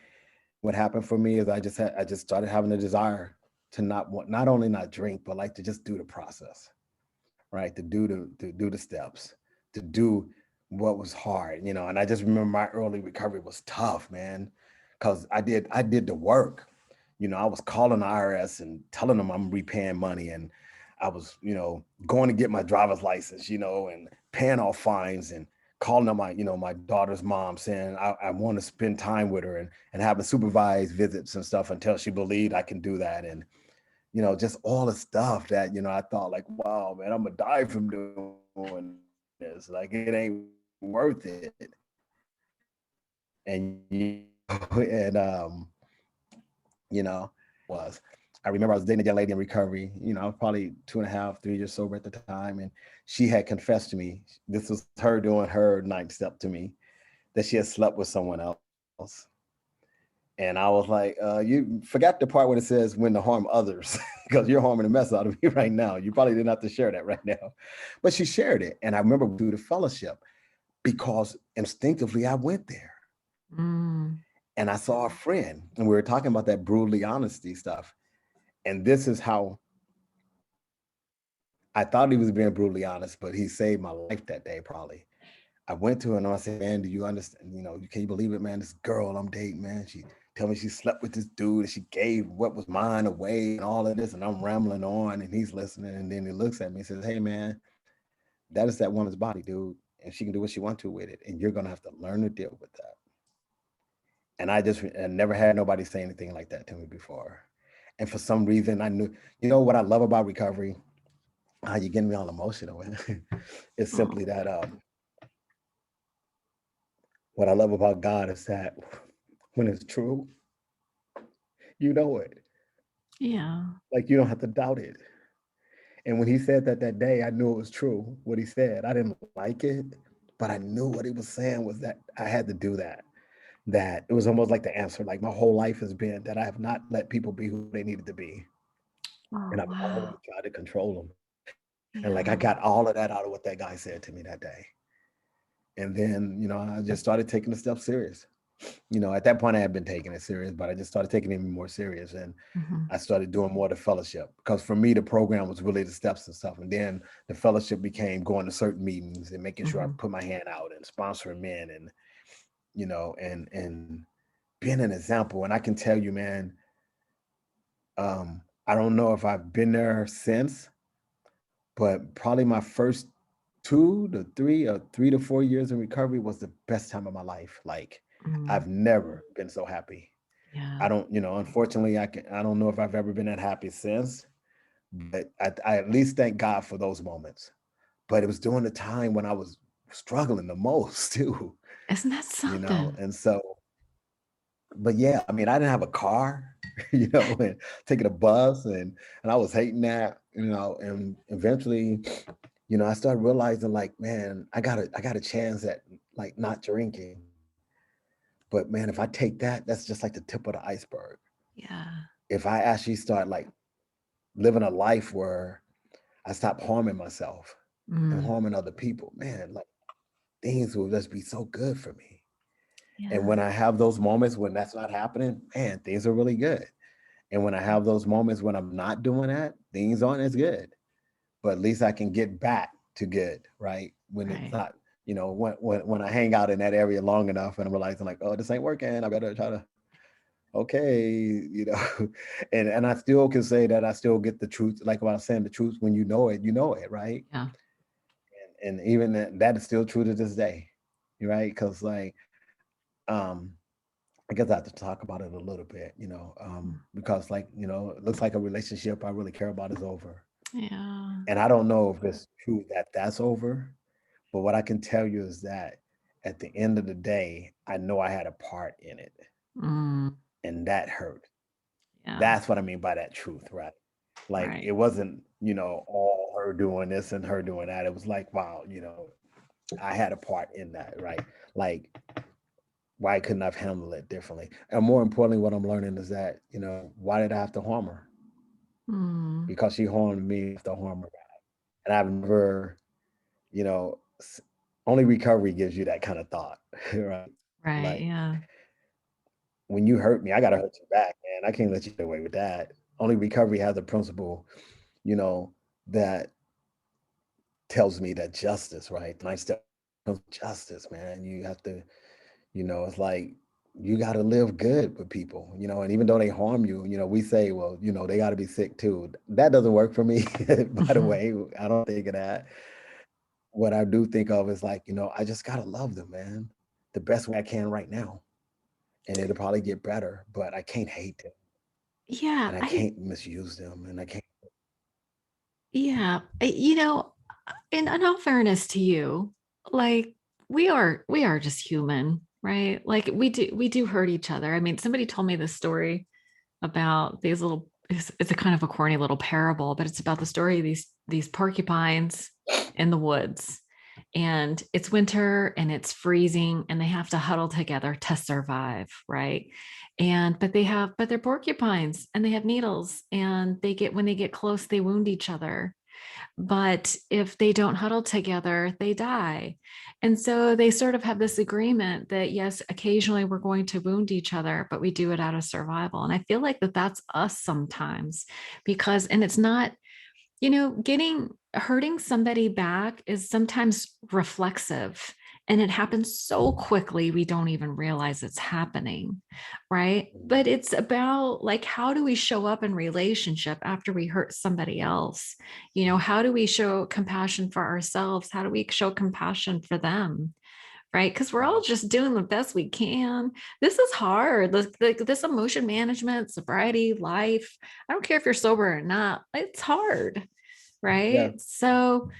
what happened for me is I just started having a desire to not only not drink, but like to just do the process, right? To do the steps, to do what was hard, And I just remember my early recovery was tough, man, because I did the work. I was calling the IRS and telling them I'm repaying money, and I was, going to get my driver's license, and paying off fines, and calling on my daughter's mom saying I want to spend time with her, and having supervised visits and stuff until she believed I can do that. And just all the stuff that, I thought like, wow, man, I'm gonna die from doing this. Like it ain't worth it. And and was I remember I was dating a young lady in recovery. I was probably 2.5, 3 years sober at the time, and she had confessed to me. This was her doing her ninth step to me, that she had slept with someone else. And I was like, you forgot the part where it says when to harm others, because you're harming the mess out of me right now. You probably didn't have to share that right now. But she shared it. And I remember through the fellowship, because instinctively I went there Mm. and I saw a friend, and we were talking about that brutally honesty stuff. And this is how I thought he was being brutally honest, but he saved my life that day, probably. I went to her and I said, man, do you understand? Can you believe it, man? This girl I'm dating, man, she tell me she slept with this dude and she gave what was mine away and all of this. And I'm rambling on and he's listening. And then he looks at me and says, hey, man, that is that woman's body, dude. And she can do what she wants to with it. And you're going to have to learn to deal with that. And I never had nobody say anything like that to me before. And for some reason, I knew, what I love about recovery, how you getting me all emotional. It's Oh, simply that what I love about God is that when it's true, you know it. yeah. Like you don't have to doubt it. And when he said that day, I knew it was true. What he said, I didn't like it, but I knew what he was saying was that I had to do that. That it was almost like the answer. Like my whole life has been that I have not let people be who they needed to be, and Oh, I've always wow. tried to control them. And like I Yeah. got all of that out of what that guy said to me that day. And then I just started taking the stuff serious. At that point I had been taking it serious, but I just started taking it even more serious. And Hmm. I started doing more of the fellowship, because for me, the program was really the steps and stuff. And then the fellowship became going to certain meetings and making sure I Hmm. put my hand out and sponsoring men, and, and being an example. And I can tell you, man, I don't know if I've been there since, but probably my first 2 to 3 or 3 to 4 years in recovery was the best time of my life. Like Mm. I've never been so happy. I Yeah. don't, unfortunately, I don't know if I've ever been that happy since, but I at least thank God for those moments. But it was during the time when I was struggling the most too, Isn't that something? and so, but yeah, I mean, I didn't have a car, and taking a bus, and I was hating that, and eventually, I started realizing like, man, I got a chance at like not drinking. But man, if I take that, that's just like the tip of the iceberg. Yeah. If I actually start like living a life where I stop harming myself and Mm. harming other people, man, like things will just be so good for me. And Yeah. when I have those moments when that's not happening, man, things are really good. And when I have those moments when I'm not doing that, things aren't as good. But at least I can get back to good, right? When it's Right. not, when I hang out in that area long enough and I'm realizing like, oh, this ain't working. I better try to, okay, and I still can say that I still get the truth. Like what I was saying, the truth, when you know it, right? Yeah. And even that is still true to this day, right? Because like, um, I guess I have to talk about it a little bit, Mm. because like, it looks like a relationship I really care about is over. Yeah. And I don't know if it's true that that's over, but what I can tell you is that at the end of the day, I know I had a part in it, Mm. and that hurt. Yeah. That's what I mean by that truth, right? Like Right. it wasn't, all her doing this and her doing that. It was like, wow, I had a part in that, right? Like, why couldn't I have handled it differently? And more importantly, what I'm learning is that, why did I have to harm her? Mm, because she harmed me to harm her. And I've never, you know, only recovery gives you that kind of thought, right? right. Like Yeah. when you hurt me, I gotta hurt you back, man. I can't let you get away with that. Only recovery has a principle, you know, that tells me that justice, right? Nice step justice, man. You have to, it's like you got to live good with people, and even though they harm you, we say, well, they got to be sick too. That doesn't work for me. By the Mhm. way, I don't think of that. What I do think of is like, I just got to love them, man, the best way I can right now. And it'll probably get better, but I can't hate them Yeah. and I can't misuse them and I can't. Yeah. In all fairness to you, like we are just human, right? Like we do hurt each other. I mean, somebody told me this story about these little it's a kind of a corny little parable, but it's about the story of these porcupines in the woods. And it's winter and it's freezing and they have to huddle together to survive, right? But they're porcupines and they have needles and when they get close, they wound each other, but if they don't huddle together, they die. And so they sort of have this agreement that, yes, occasionally we're going to wound each other, but we do it out of survival. And I feel like that's us sometimes and it's not, getting hurting somebody back is sometimes reflexive and it happens so quickly we don't even realize it's happening, right? But it's about like how do we show up in relationship after we hurt somebody else? How do we show compassion for ourselves? How do we show compassion for them? Right, because we're all Right. just doing the best we can. This is hard. This emotion management, sobriety, life, I don't care if you're sober or not, it's hard, Yeah. right? So,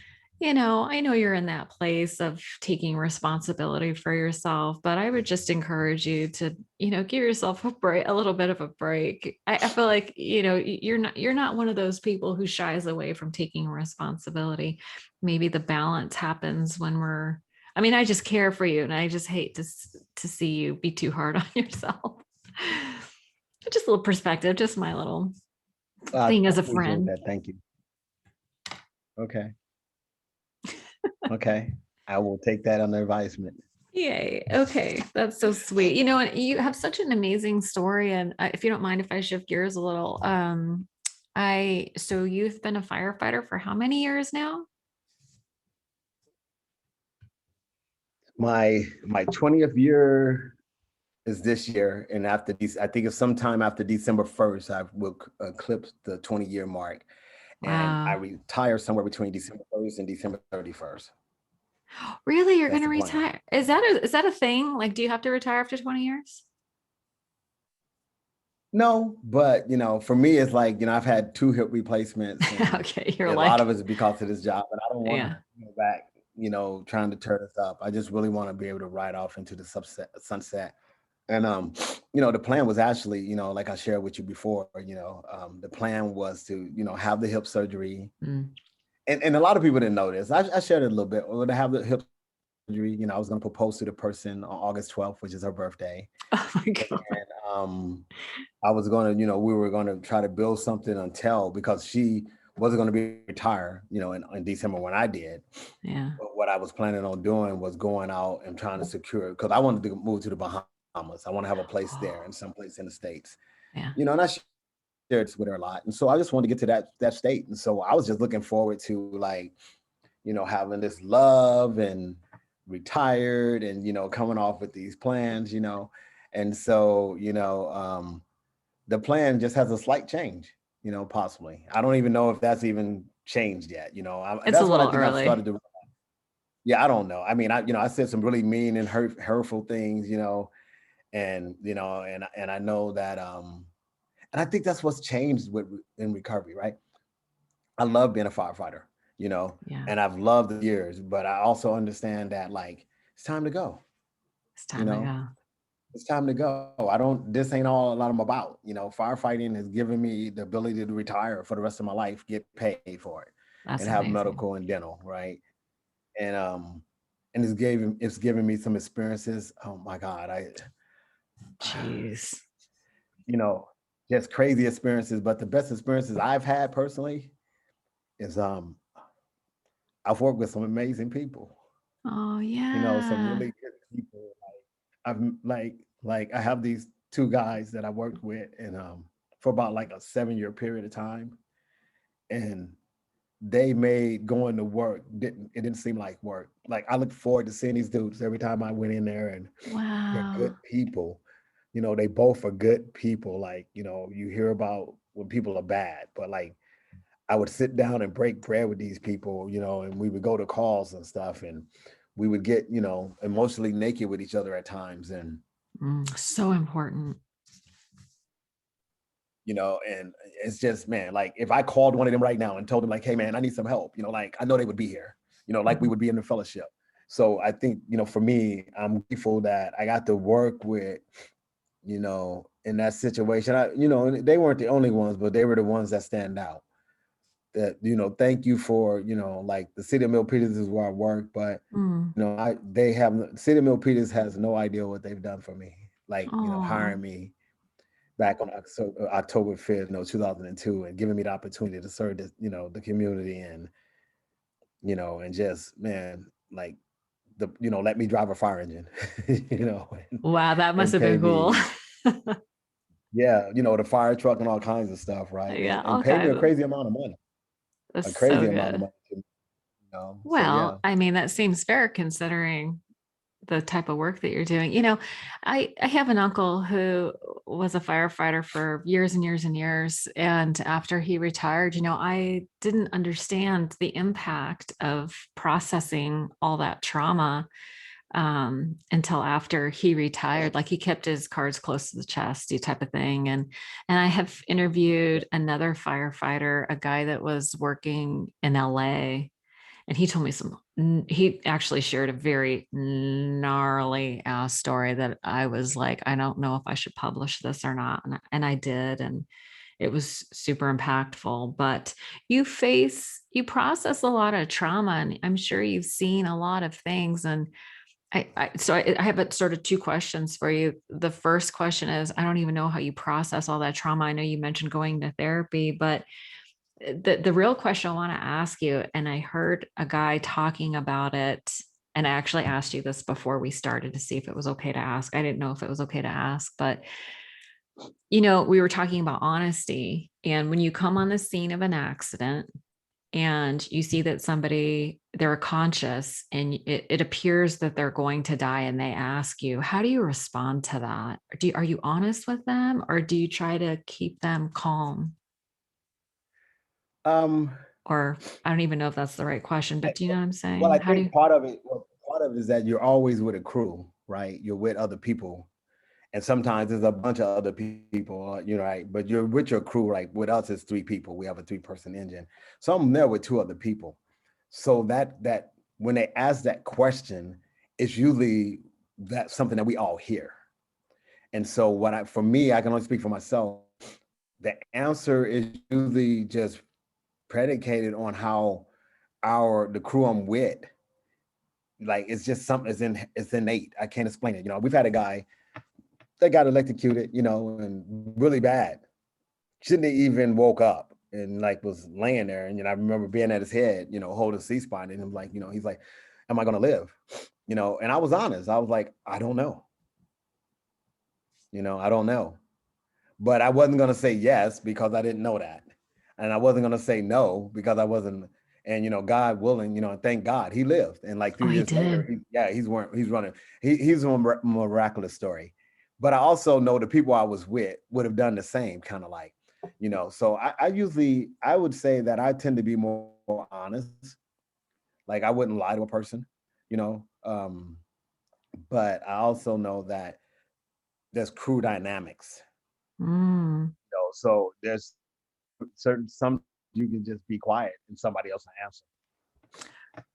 I know you're in that place of taking responsibility for yourself, but I would just encourage you to, give yourself a little bit of a break. I feel like, you're not one of those people who shies away from taking responsibility. Maybe the balance happens when I mean, I just care for you and I just hate to see you be too hard on yourself. Just a little perspective, just my little I thing as a appreciate friend. that. Thank you. Okay. Okay. I will take that under advisement. Yay. Okay. That's so sweet. And you have such an amazing story. And if you don't mind if I shift gears a little, so you've been a firefighter for how many years now? My 20th year is this year, and after these, I think it's sometime after December 1st, I will eclipse the 20-year mark, and I Wow. retire somewhere between December 1st and December 31st. Really? You're That's going to the plan. retire? Is that a thing? Like, do you have to retire after 20 years? No, but for me, it's like I've had two hip replacements, and Okay. You're a lot like, of it's because of this job, and I don't want to yeah. go back, trying to turn this up. I just really want to be able to ride off into the sunset. And the plan was actually, like I shared with you before, the plan was to, have the hip surgery. Mm. And a lot of people didn't know this. I shared it a little bit. To have the hip surgery, I was gonna propose to the person on August 12th, which is her birthday. Oh my God. And I was gonna, we were gonna try to build something until because she wasn't gonna be retired, in December when I did. Yeah. But what I was planning on doing was going out and trying to secure because I wanted to move to the Bahamas. I want to have a place there Oh, and someplace in the States. yeah. And I shared this with her a lot. And so I just wanted to get to that state. And so I was just looking forward to like, having this love and retired and coming off with these plans, And so, the plan just has a slight change, possibly. I don't even know if that's even changed yet. It's a That's what I little think I've started early. to. Yeah, I don't know. I mean, I said some really mean and hurtful things, and I know that and I think that's what's changed in recovery, right? I love being a firefighter, you know, Yeah. and I've loved the years, but I also understand that like it's time to go, It's you time to know. go. It's time to go. I don't this ain't all a lot I'm about. Firefighting has given me the ability to retire for the rest of my life, get paid for it, and That's have amazing. medical and dental, right? And it's given me some experiences. Oh my God, Jeez. you know, just crazy experiences. But the best experiences I've had personally is I've worked with some amazing people, Oh, some yeah. really good people. I've like I have these two guys that I worked with and for about like a 7 year period of time. And they made going to work didn't seem like work. Like I look forward to seeing these dudes every time I went in there, and they're Wow. good people. They both are good people. Like, you hear about when people are bad, but like I would sit down and break bread with these people, and we would go to calls and stuff, and we would get, emotionally naked with each other at times. And So important. and it's just, man, like if I called one of them right now and told them like, hey man, I need some help, like I know they would be here, like we Mhm. would be in the fellowship. So I think, for me, I'm grateful that I got to work with, in that situation. They weren't the only ones, but they were the ones that stand out. That, thank you for, like the city of Milpitas is where I work, but Mm. City of Milpitas has no idea what they've done for me. Like, Oh, hiring me back on October 5th, 2002, and giving me the opportunity to serve this, the community, and just, man, like let me drive a fire engine, and, wow. That must and have pay been cool. me, yeah, the fire truck and all kinds of stuff, right? Yeah, And all pay me kinds a of. crazy amount of money, That's a so crazy amount of good. money, so yeah. Well, I mean, that seems fair considering the type of work that you're doing. I have an uncle who was a firefighter for years and years and years. And after he retired, I didn't understand the impact of processing all that trauma until after he retired. Like he kept his cards close to the chest, type of thing. And I have interviewed another firefighter, a guy that was working in LA, and he told me he actually shared a very gnarly ass story that I was like, I don't know if I should publish this or not. And I did. And it was super impactful. But you process a lot of trauma, and I'm sure you've seen a lot of things. And I have sort of two questions for you. The first question is, I don't even know how you process all that trauma. I know you mentioned going to therapy, but the real question I want to ask you, and I heard a guy talking about it, and I actually asked you this before we started to see if it was okay to ask. I didn't know if it was okay to ask, but we were talking about honesty. And when you come on the scene of an accident and you see that they're conscious, and it appears that they're going to die, and they ask you, how do you respond to that? Are you honest with them, or do you try to keep them calm? um Or I don't even know if that's the right question, but do you know what I'm well, saying? I How do think you? part of it is that you're always with a crew, right? You're with other people, and sometimes there's a bunch of other people, right? But you're with your crew. Like with us, it's three people. We have a three-person engine, so I'm there with two other people. So that when they ask that question, it's usually that's something that we all hear. And so for me, I can only speak for myself. The answer is usually just predicated on how the crew I'm with, like it's just something, it's innate. I can't explain it. We've had a guy that got electrocuted, and really bad. Shouldn't have even woke up and like was laying there. And I remember being at his head, holding C spine, and him like, he's like, am I gonna live? And I was honest. I was like, I don't know. I don't know. But I wasn't gonna say yes because I didn't know that. And I wasn't gonna say no because I wasn't. And God willing, and thank God he lived. And like Oh, 3 years later, he he's running. He's a miraculous story. But I also know the people I was with would have done the same, kind of like, So I would say that I tend to be more honest. Like I wouldn't lie to a person, you know. But I also know that there's crew dynamics, Mm. so there's some you can just be quiet and somebody else will answer.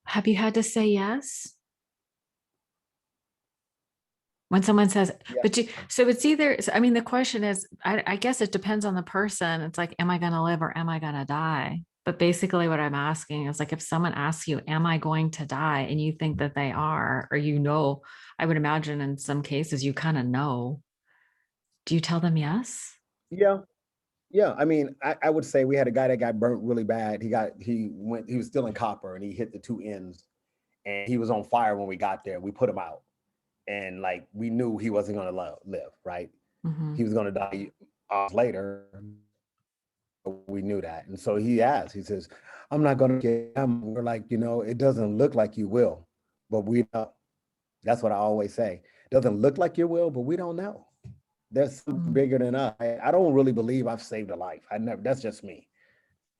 Have you had to say yes when someone says, Yeah. but so it's either, I mean, the question is, I guess it depends on the person. It's like, am I going to live or am I going to die? But basically, what I'm asking is like, if someone asks you, am I going to die? And you think that they are, or I would imagine in some cases you kind of know. Do you tell them yes? Yeah. Yeah, I mean, I would say we had a guy that got burnt really bad. He was still in copper and he hit the two ends and he was on fire when we got there. We put him out and like we knew he wasn't going to live, right? He Hmm. was going to die hours later. We knew that. And so he asked, he says, I'm not going to get him. We're like, it doesn't look like you will, but we know. That's what I always say. Doesn't look like you will, but we don't know. There's something Mm. bigger than us. I don't really believe I've saved a life. That's just me.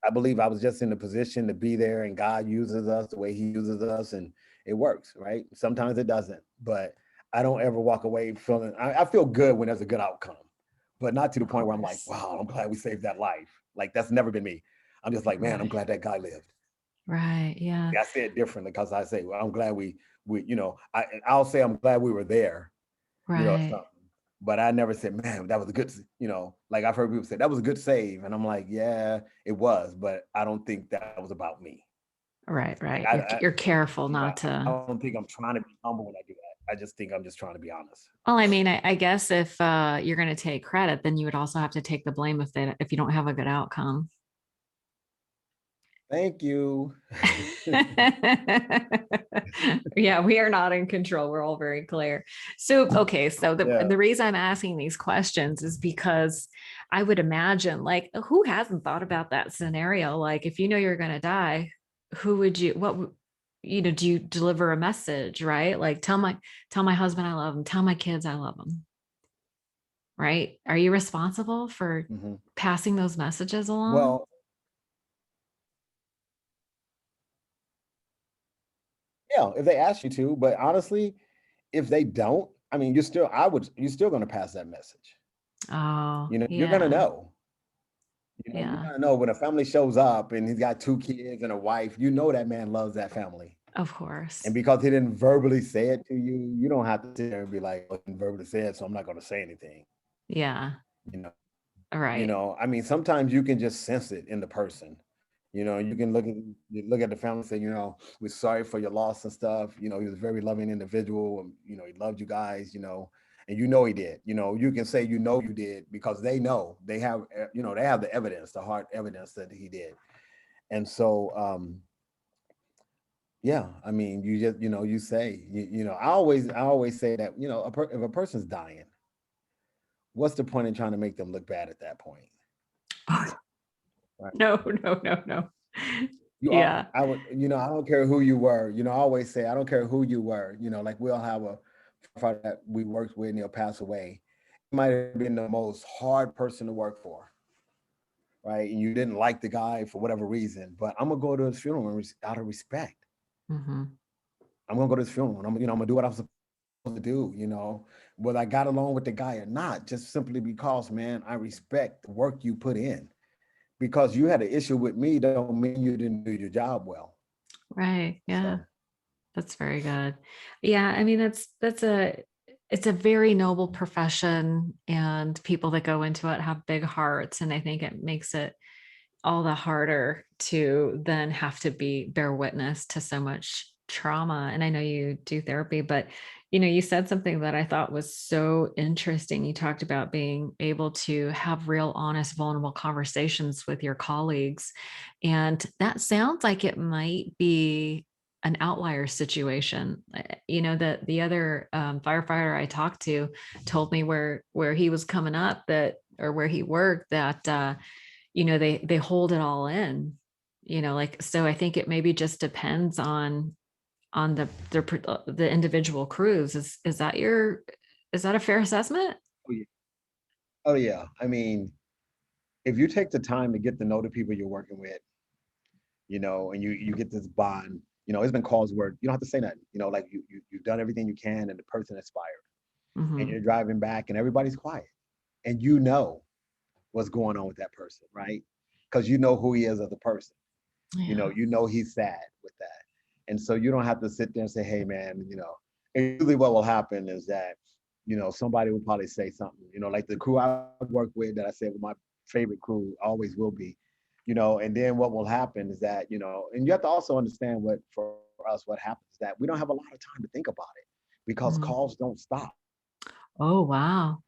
I believe I was just in the position to be there and God uses us the way he uses us and it works, right? Sometimes it doesn't, but I don't ever walk away feeling, I feel good when there's a good outcome, but not to the Of point where I'm like, course. wow, I'm glad we saved that life. Like that's never been me. I'm just like, man, I'm Right. glad that guy lived. Right. Yeah. I say it differently because I say, well, I'm glad I'll say I'm glad we were there, Right. something. But I never said, man, that was a good, like I've heard people say that was a good save. And I'm like, yeah, it was, but I don't think that was about me. Right. Like Right. You're careful not I to. don't think I'm trying to be humble when I do that. I just think I'm just trying to be honest. Well, I mean, I guess if you're going to take credit, then you would also have to take the blame if you don't have a good outcome. Thank you. Yeah, we are not in control. We're all very clear. So, okay, so Yeah. the reason I'm asking these questions is because I would imagine, like, who hasn't thought about that scenario? Like, if you know you're going to die, who would you, do you deliver a message, right? Like, tell my husband I love him, tell my kids I love them, right? Are you responsible for Mhm. passing those messages along? Well, yeah, if they ask you to, but honestly, if they don't, I mean, you're still going to pass that message. Oh, You're going to yeah. know. You're Yeah, going to know when a family shows up and he's got two kids and a wife, that man loves that family. of And course. because he didn't verbally say it to you, you don't have to sit there and be like, "Oh, he didn't verbally say it, so I'm not going to say anything." Yeah. You know, Right. I mean, sometimes you can just sense it in the person. You can look at the family and say, we're sorry for your loss and stuff. He was a very loving individual. And, he loved you guys. And he did. You can say you did because they have they have the evidence, the hard evidence that he did. And so yeah, I mean, you just you say I always say that if a person's dying, what's the point in trying to make them look bad at that point? Right. No, no, no, no. You are, Yeah. I would, I don't care who you were. I always say, I don't care who you were. Like we'll have a firefighter that we worked with and he'll pass away. He might have been the most hard person to work for, right? And you didn't like the guy for whatever reason, but I'm gonna go to his funeral out of respect. Hmm. I'm gonna go to his funeral and I'm gonna do what I'm supposed to do, whether I got along with the guy or not, just simply because, man, I respect the work you put in. Because you had an issue with me, don't mean you didn't do your job well. Right. Yeah. So That's very good. Yeah. I mean, it's a very noble profession, and people that go into it have big hearts. And I think it makes it all the harder to then have to bear witness to so much trauma. And I know you do therapy, but you said something that I thought was so interesting. You talked about being able to have real, honest, vulnerable conversations with your colleagues. And that sounds like it might be an outlier situation. That the other firefighter I talked to told me where he was coming up, that, or where he worked, that they hold it all in, like, so I think it maybe just depends on the individual crews. Is that a fair assessment? oh yeah. Oh yeah. I mean, if you take the time to get to know the people you're working with, and you get this bond, it's been calls where you don't have to say nothing, like you've done everything you can and the person inspired and Hmm. you're driving back and everybody's quiet and you know what's going on with that person, right? Because you know who he is as a person. Yeah. He's sad with that. And so you don't have to sit there and say, hey man, and usually what will happen is that, somebody will probably say something, like the crew I work with that I said with my favorite crew always will be, and then what will happen is that, and you have to also understand what for us, what happens is that we don't have a lot of time to think about it because Mm. calls don't stop. Oh, wow.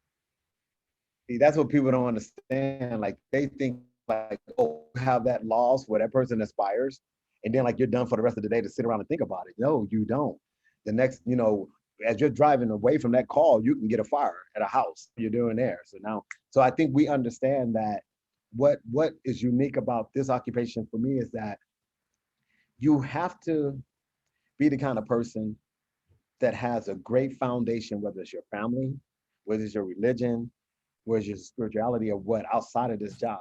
See, that's what people don't understand. Like they think like, oh, have that loss where that person aspires, and then like you're done for the rest of the day to sit around and think about it. No, you don't. The next, as you're driving away from that call, you can get a fire at a house you're doing there. So I think we understand that what is unique about this occupation for me is that you have to be the kind of person that has a great foundation, whether it's your family, whether it's your religion, whether it's your spirituality or what outside of this job,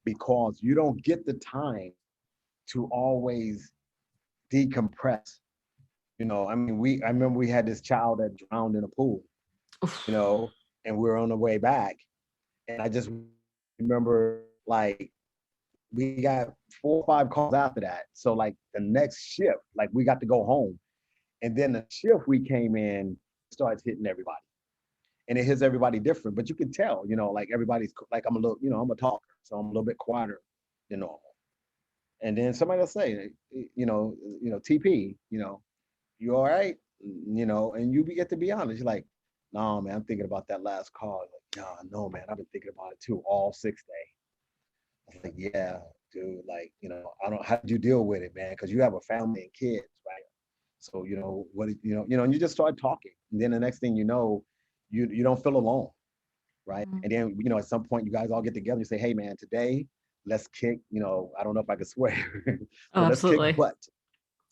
because you don't get the time to always decompress. I mean, I remember we had this child that drowned in a pool, Oof. and we were on the way back. And I just remember like we got 4 or 5 calls after that. So like the next shift, like we got to go home. And then the shift we came in starts hitting everybody. And it hits everybody different, but you can tell, like everybody's like, I'm a little, I'm a talker, so I'm a little bit quieter than normal. And then somebody will say, TP, you all right? And you get to be honest. You're like, no, man, I'm thinking about that last call. Like, no, man, I've been thinking about it too all 6 days. I was like, yeah, dude, like, I don't, how did you deal with it, man? Because you have a family and kids, right? So, and you just start talking. And then the next thing you know, you don't feel alone, right? And then, at some point you guys all get together and you say, hey man, today let's kick, I don't know if I could swear, Oh, but let's kick absolutely. butt.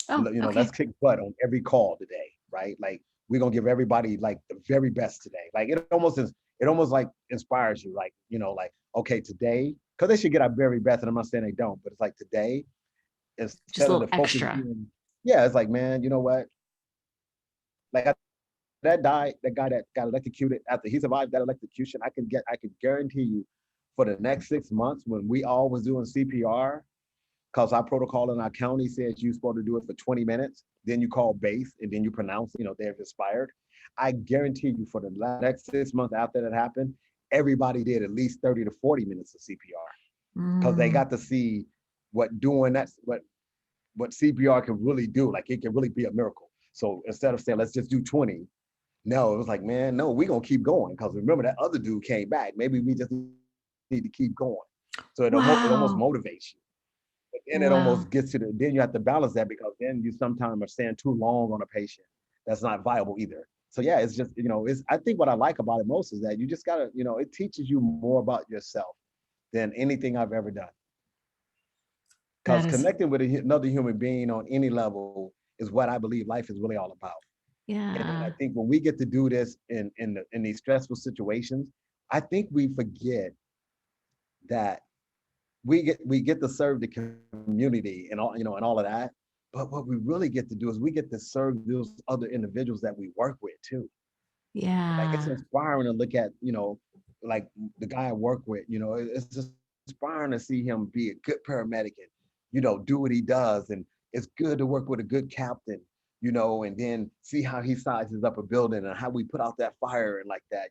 Oh, Let's okay. kick butt on every call today, right? Like we're gonna give everybody like the very best today. Like it almost like inspires you, like, like, okay, today, because they should get our very best, and I'm not saying they don't, but it's like today, Just a instead of the little focus extra. being, yeah, it's like, man, you know what? Like that guy that got electrocuted after he survived that electrocution, I can guarantee you for the next 6 months when we all was doing CPR, because our protocol in our county says you're supposed to do it for 20 minutes, then you call base and then you pronounce, they've expired. I guarantee you for the next 6 months after that happened, everybody did at least 30 to 40 minutes of CPR because they Mm, got to see what doing that, what CPR can really do. Like it can really be a miracle. So instead of saying, let's just do 20, no, it was like, man, no, we're gonna keep going. Because remember that other dude came back. Maybe we just need to keep going. So it almost wow. motivates you. But then it Wow. almost gets to then you have to balance that because then you sometimes are staying too long on a patient. That's not viable either. So yeah, it's just, it's I think what I like about it most is that you just gotta, it teaches you more about yourself than anything I've ever done. That Because is, connecting with another human being on any level is what I believe life is really all about. And I yeah. think when we get to do this in these stressful situations, I think we forget that we get to serve the community and all, and all of that. But what we really get to do is we get to serve those other individuals that we work with too. Like it's Yeah. inspiring to look at, like the guy I work with, it's just inspiring to see him be a good paramedic and, do what he does. And it's good to work with a good captain, and then see how he sizes up a building and how we put out that fire and like that,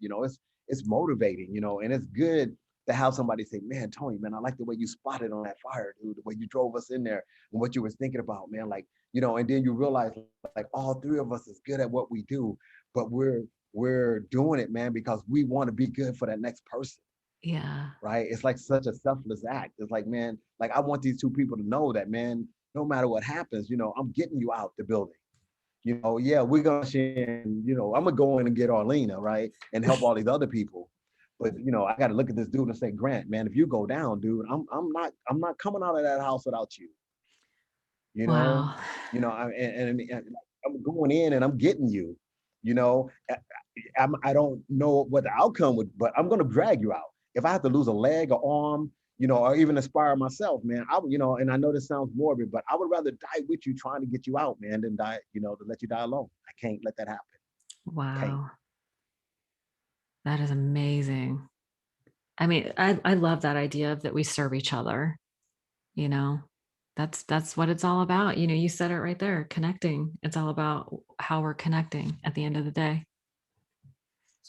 it's motivating, and it's good to have somebody say, man, Tony, man, I like the way you spotted on that fire, dude, the way you drove us in there and what you was thinking about, man. Like, and then you realize like all three of us is good at what we do, but we're doing it, man, because we want to be good for that next person, Yeah. right? It's like such a selfless act. It's like, man, like I want these two people to know that, man, no matter what happens, I'm getting you out the building. Yeah, we're gonna share, I'm gonna go in and get Arlena, right? And help all these other people. But I gotta look at this dude and say, Grant, man, if you go down, dude, I'm not coming out of that house without you. You know, Wow. and I'm going in and I'm getting you. You know, I don't know what the outcome would, but I'm gonna drag you out. If I have to lose a leg or arm, or even inspire myself, man, and I know this sounds morbid, but I would rather die with you trying to get you out, man, than die, to let you die alone. I can't let that happen. Can't. Wow. That is amazing. I mean, I love that idea of that we serve each other, you know. That's what it's all about. You know, you said it right there, connecting. It's all about how we're connecting at the end of the day.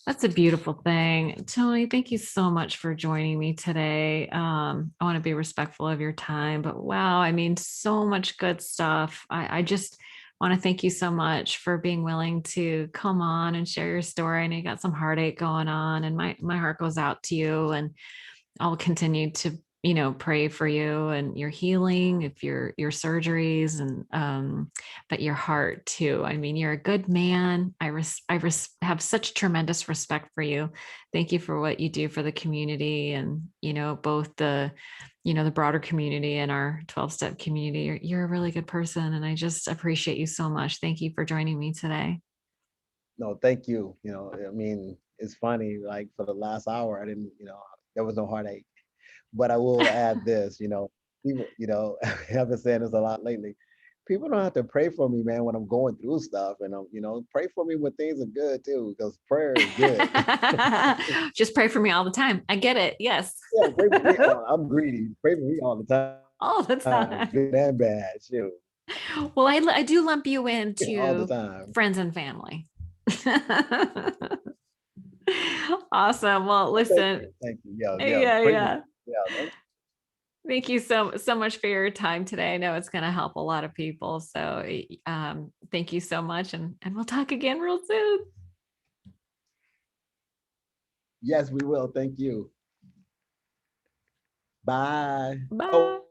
That's a beautiful thing. Tony, thank you so much for joining me today. I want to be respectful of your time, but wow, I mean, so much good stuff. I just want to thank you so much for being willing to come on and share your story. I know you got some heartache going on, and my heart goes out to you. And I'll continue to, pray for you and your healing, if your surgeries, and but your heart too. I mean, you're a good man. Have such tremendous respect for you. Thank you for what you do for the community, and both the broader community and our 12-step community. You're a really good person, and I just appreciate you so much. Thank you for joining me today. No, thank you. I mean, it's funny, like for the last hour, I didn't, there was no heartache. But I will add this, people, I've been saying this a lot lately. People don't have to pray for me, man, when I'm going through stuff. And pray for me when things are good too, because prayer is good. Just pray for me all the time. I get it. Yes. Yeah, pray for me. I'm greedy. Pray for me all the All the time, time. good and bad. Shoot, Well, I do lump you all the into time. friends and family. Awesome. Well, Well, thank listen. you. Thank you. Yeah, yeah. Yeah, Pray for me. yeah. Yeah. Thank you so much for your time today. I know it's going to help a lot of people. So, thank you so much, and we'll talk again real soon. Yes, we will. Thank you. Bye. Oh. Bye.